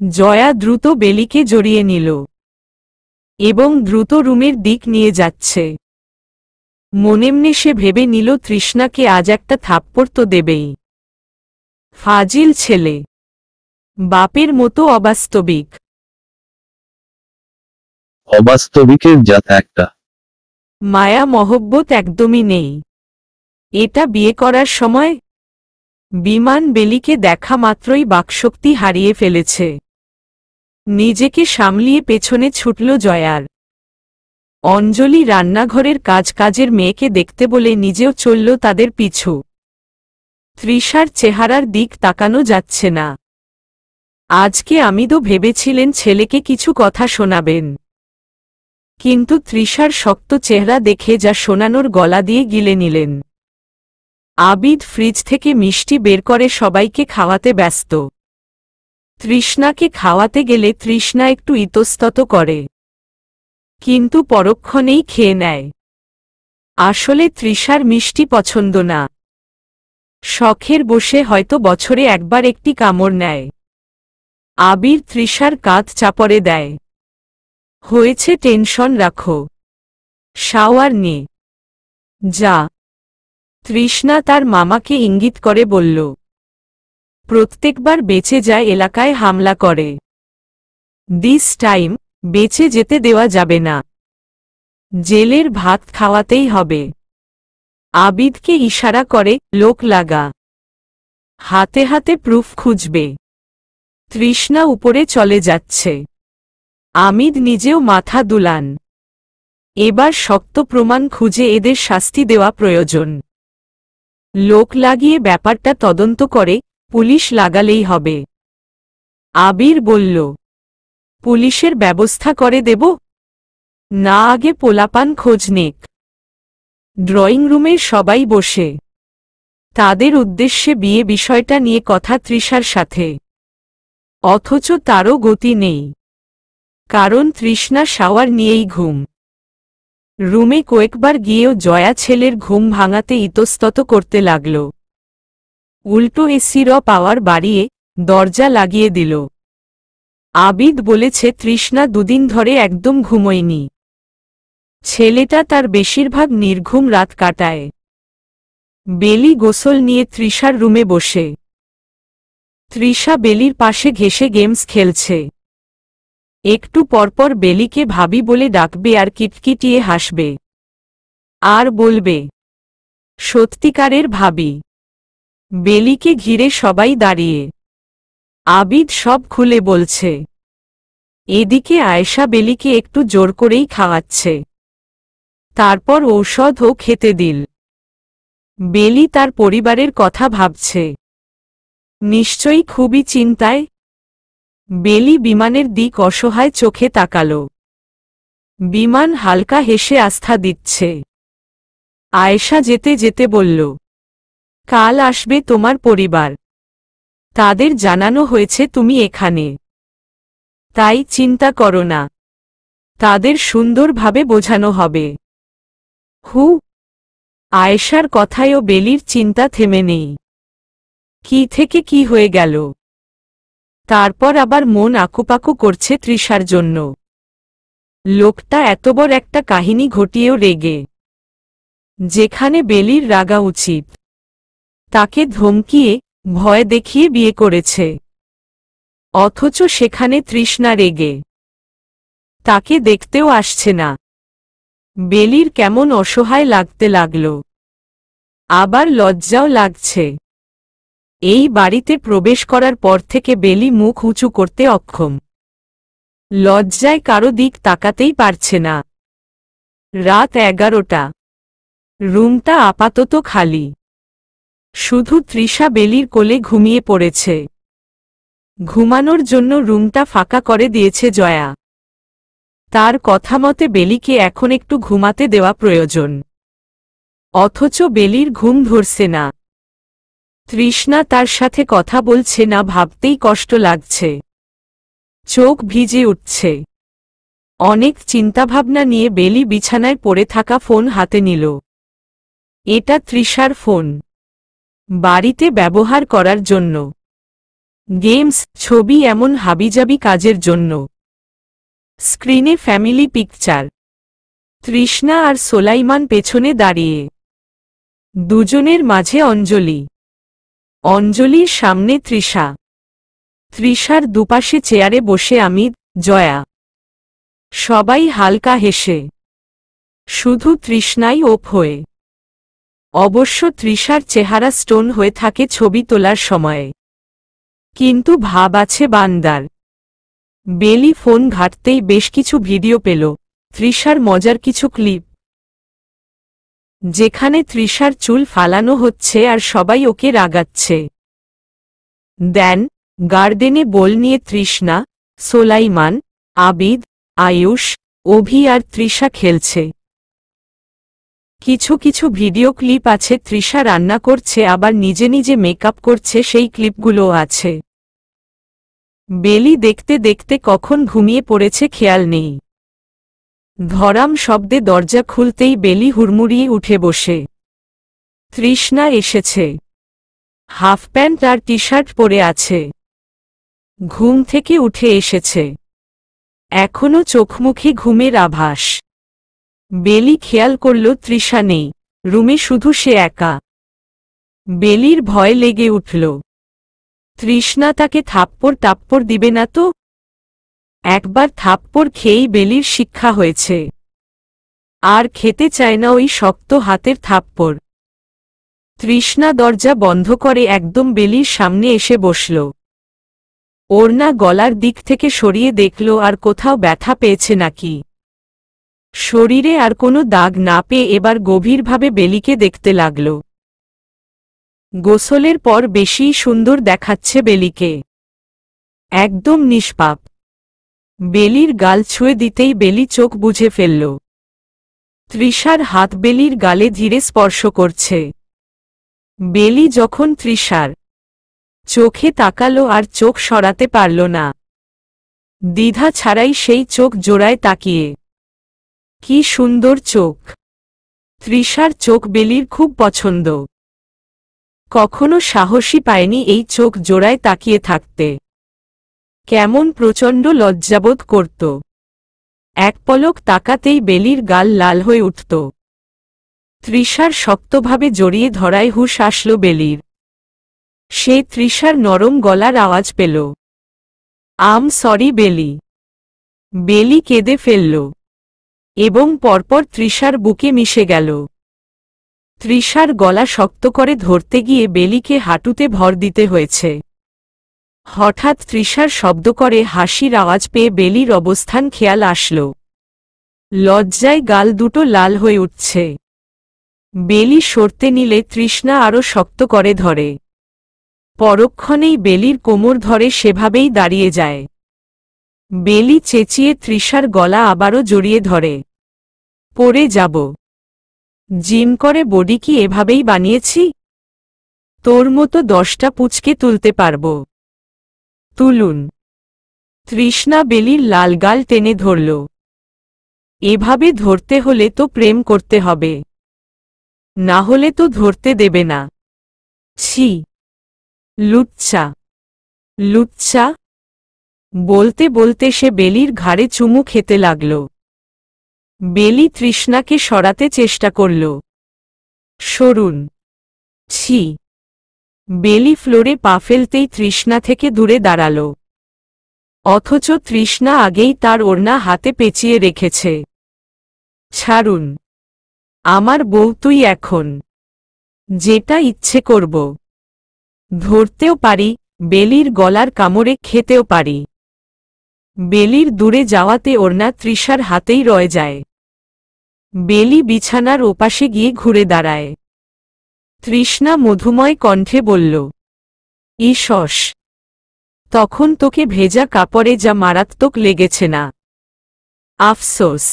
জয়া দ্রুত বেলিকে জড়িয়ে নিল এবং দ্রুত রুমের দিক নিয়ে যাচ্ছে। মনেমনে সে ভেবে নিল তৃষ্ণাকে আজ একটা থাপ্পড় তো দেবেই। ফাজিল ছেলে, বাপের মতো অবাস্তবিক। অবাস্তবিকের জাত একটা। মায়া মহব্বত একদমই নেই। এটা বিয়ে করার সময়? বিমান বেলিকে দেখা মাত্রই বাকশক্তি হারিয়ে ফেলেছে। নিজেকে সামলিয়ে পেছনে ছুটল জয়ার। অঞ্জলি রান্নাঘরের কাজের মেয়েকে দেখতে বলে নিজেও চলল তাদের পিছু। তৃষার চেহারার দিক তাকানো যাচ্ছে না। আজকে আমিদও ভেবেছিলেন ছেলেকে কিছু কথা শোনাবেন, কিন্তু তৃষার শক্ত চেহারা দেখে যা শোনানোর গলা দিয়ে গিলে নিলেন। আবিদ ফ্রিজ থেকে মিষ্টি বের করে সবাইকে খাওয়াতে ব্যস্ত। তৃষ্ণাকে খাওয়াতে গেলে তৃষ্ণা একটু ইতস্তত করে, কিন্তু পরক্ষণেই খেয়ে নেয়। আসলে তৃষার মিষ্টি পছন্দ না। শখের বসে হয়তো বছরে একবার একটি কামড় নেয়। আবির তৃষার কাঁধ চাপড়ে দেয়। হয়েছে, টেনশন রাখো, শাওয়ার নে যা। তৃষ্ণা তার মামাকে ইঙ্গিত করে বলল, প্রত্যেকবার বেঁচে যায় এলাকায় হামলা করে। দিস টাইম বেঁচে যেতে দেওয়া যাবে না। জেলের ভাত খাওয়াতেই হবে। আবিদকে ইশারা করে, লোক লাগা। হাতে হাতে প্রুফ খুঁজবে। তৃষ্ণা উপরে চলে যাচ্ছে। আমিদ নিজেও মাথা দুলান। এবার শক্ত প্রমাণ খুঁজে এদের শাস্তি দেওয়া প্রয়োজন। লোক লাগিয়ে ব্যাপারটা তদন্ত করে পুলিশ লাগালেই হবে। আবির বলল, পুলিশের ব্যবস্থা করে দেব না, আগে পোলাপান খোঁজ নেক। ড্রয়িং রুমের সবাই বসে। তাদের উদ্দেশ্যে বিয়ে বিষয়টা নিয়ে কথা তৃষার সাথে, অথচ তারও গতি নেই, কারণ তৃষ্ণা শাওয়ার নিয়েই ঘুম। রুমে কয়েকবার গিয়েও জয়া ছেলের ঘুম ভাঙাতে ইতস্তত করতে লাগল। উল্টো এসির পাওয়ার বাড়িয়ে দরজা লাগিয়ে দিল। আবিদ বলেছে তৃষ্ণা দুদিন ধরে একদম ঘুমোয়নি। ছেলেটা তার বেশিরভাগ নির্ঘুম রাত কাটায়। বেলি গোসল নিয়ে তৃষার রুমে বসে। তৃষা বেলির পাশে ঘেঁষে গেমস খেলছে। একটু পরপর বেলিকে ভাবি বলে ডাকবে আর কিটকিটিয়ে হাসবে। আর বলবে, সত্যিকারের ভাবি। বেলিকে ঘিরে সবাই দাঁড়িয়ে। আবিদ সব খুলে বলছে। এদিকে আয়েশা বেলিকে একটু জোর করেই খাওয়াচ্ছে। তারপর ঔষধও খেতে দিল। বেলি তার পরিবারের কথা ভাবছে। নিশ্চয়ই খুবই চিন্তায়। বেলি বিমানের দিক অসহায় চোখে তাকালো। বিমান হালকা হেসে আস্থা দিচ্ছে। আয়েশা যেতে যেতে বলল, কাল আসবে তোমার পরিবার। তাদের জানানো হয়েছে তুমি এখানে। তাই চিন্তা করো না। তাদের সুন্দরভাবে বোঝানো হবে। হু। আয়েশার কথায়ও বেলির চিন্তা থেমে নেই। কি থেকে কি হয়ে গেল। তারপর আবার মন আকুপাকু করছে তৃষার জন্য। লোকটা এত বড় একটা কাহিনী ঘটিয়েও রেগে। যেখানে বেলির রাগা উচিত। তাকে ধমকিয়ে ভয় দেখিয়ে বিয়ে করেছে। অথচ সেখানে তৃষ্ণা রেগে। তাকে দেখতেও আসছে না। বেলির কেমন অসহায় লাগতে লাগল। আবার লজ্জাও লাগছে। এই বাড়িতে প্রবেশ করার পর থেকে বেলি মুখ উঁচু করতে অক্ষম। লজ্জায় কারো দিক তাকাতেই পারছে না। রাত 11টা। রুমটা আপাতত খালি। শুধু তৃষা বেলির কোলে ঘুমিয়ে পড়েছে। ঘুমানোর জন্য রুমটা ফাঁকা করে দিয়েছে জয়া। তার কথা মতে বেলিকে এখন একটু ঘুমাতে দেওয়া প্রয়োজন। অথচ বেলির ঘুম ধরছে না। তৃষ্ণা তার সাথে কথা বলছে না ভাবতেই কষ্ট লাগছে। চোখ ভিজে উঠছে। অনেক চিন্তাভাবনা নিয়ে বেলি বিছানায় পড়ে থাকা ফোন হাতে নিল। এটা তৃষার ফোন। বাড়িতে ব্যবহার করার জন্য। গেমস, ছবি এমন হাবিজাবি কাজের জন্য। স্ক্রিনে ফ্যামিলি পিকচার। তৃষ্ণা আর সোলাইমান পেছনে দাঁড়িয়ে। দুজনের মাঝে অঞ্জলি। অঞ্জলির সামনে তৃষা। তৃষার দুপাশে চেয়ারে বসে আমিদ, জয়া। সবাই হালকা হেসে। শুধু তৃষ্ণাই ওপ হয়ে। অবশ্য তৃষার চেহারা স্টোন হয়ে থাকে ছবি তোলার সময়ে। কিন্তু ভাব আছে বান্দার। বেলি ফোন ঘাঁটতেই বেশ কিছু ভিডিও পেল। তৃষার মজার কিছু ক্লিপ। যেখানে তৃষার চুল ফালানো হচ্ছে আর সবাই ওকে রাগাচ্ছে। দেন, গার্ডেনে বল নিয়ে তৃষ্ণা, সোলাইমান, আবিদ, আয়ুষ, অভি আর তৃষা খেলছে। কিছু কিছু ভিডিও ক্লিপ আছে তৃষা রান্না করছে আবার নিজে নিজে মেকআপ করছে সেই ক্লিপগুলো আছে। বেলি দেখতে দেখতে কখন ঘুমিয়ে পড়েছে খেয়াল নেই। ধরাম শব্দে দরজা খুলতেই বেলি হুড়মুড়িয়ে উঠে বসে। তৃষ্ণা এসেছে। হাফ প্যান্ট আর টি শার্ট পরে আছে। ঘুম থেকে উঠে এসেছে। এখনো চোখমুখে ঘুমের আভাস। বেলি খেয়াল করল তৃষা নেই। রুমে শুধু সে একা। বেলির ভয় লেগে উঠল। তৃষ্ণা তাকে থাপ্পড় টাপ্পড় দিবে না তো? একবার থাপ্পড় খেয়েই বেলির শিক্ষা হয়েছে। আর খেতে চায় না ওই শক্ত হাতের থাপ্পড়। তৃষ্ণা দরজা বন্ধ করে একদম বেলির সামনে এসে বসল। ওড়না গলার দিক থেকে সরিয়ে দেখল আর কোথাও ব্যথা পেয়েছে নাকি। শরীরে আর কোনো দাগ না পেয়ে এবার গভীরভাবে বেলিকে দেখতে লাগল। গোসলের পর বেশি সুন্দর দেখাচ্ছে বেলিকে। একদম নিষ্পাপ। বেলির গাল ছুঁয়ে দিতেই বেলি চোখ বুজে ফেলল। তৃষার হাত বেলির গালে ধীরে স্পর্শ করছে। বেলি যখন তৃষার চোখে তাকালো আর চোখ সরাতে পারল না। দ্বিধা ছাড়াই সেই চোখ জোড়ায় তাকিয়ে। কি সুন্দর চোখ। তৃষার চোখ বেলির খুব পছন্দ। কখনো সাহসী পায়নি এই চোখ জোড়ায় তাকিয়ে থাকতে। কেমন প্রচণ্ড লজ্জাবোধ করত। এক পলক তাকাতেই বেলির গাল লাল হয়ে উঠত। তৃষার শক্তভাবে জড়িয়ে ধরায় হুঁশ আসল বেলির। সে তৃষার নরম গলার আওয়াজ পেল। সরি বেলি। বেলি কেঁদে ফেলল এবং পরপর তৃষার বুকে মিশে গেল। তৃষার গলা শক্ত করে ধরতে গিয়ে বেলিকে হাঁটুতে ভর দিতে হয়েছে। হঠাৎ তৃষার শব্দ করে হাসির আওয়াজ পেয়ে বেলির অবস্থান খেয়াল আসল। লজ্জায় গাল দুটো লাল হয়ে উঠছে। বেলি সরতে নিলে তৃষ্ণা আরো শক্ত করে ধরে। পরক্ষণেই বেলির কোমর ধরে সেভাবেই দাঁড়িয়ে যায়। বেলি চেঁচিয়ে তৃষার গলা আবারও জড়িয়ে ধরে। পড়ে যাব। জিম করে বডি কি এভাবেই বানিয়েছি? তোর মতো 10টা পুচকে তুলতে পারব। তুলুন। তৃষ্ণা বেলির লাল গাল টেনে ধরল। এভাবে ধরতে হলে তো প্রেম করতে হবে, না হলে তো ধরতে দেবে না। ছি, লুচ্চা, লুচ্চা। বলতে বলতে সে বেলির ঘাড়ে চুমু খেতে লাগল। বেলি তৃষ্ণাকে সরাতে চেষ্টা করল। সরুন। ছি। বেলি ফ্লোরে পা ফেলতেই তৃষ্ণা থেকে দূরে দাঁড়াল। অথচ তৃষ্ণা আগেই তার ওড়না হাতে পেঁচিয়ে রেখেছে। ছাড়ুন। আমার বউ তুই এখন। যেটা ইচ্ছে করব। ধরতেও পারি, বেলির গলার কামড়ে খেতেও পারি। বেলির দূরে যাওয়াতে ওড়না তৃষার হাতেই রয়ে যায়। বেলি বিছানার ওপাশে গিয়ে ঘুরে দাঁড়ায়। তৃষ্ণা মধুময় কণ্ঠে বলল, ইসস, তখন তোকে ভেজা কাপড়ে যা মারাত্মক লেগেছে না? আফসোস।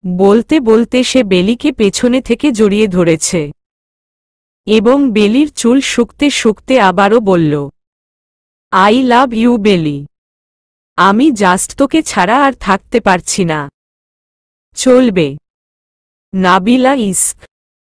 বলতে বলতে সে বেলিকে পেছনে থেকে জড়িয়ে ধরেছে এবং বেলির চুল শুকতে শুকতে আবারও বলল, আই লাভ ইউ বেলি। আমি জাস্ট তোকে ছাড়া আর থাকতে পারছি না। চলবে। নাবিলা ইস্ক।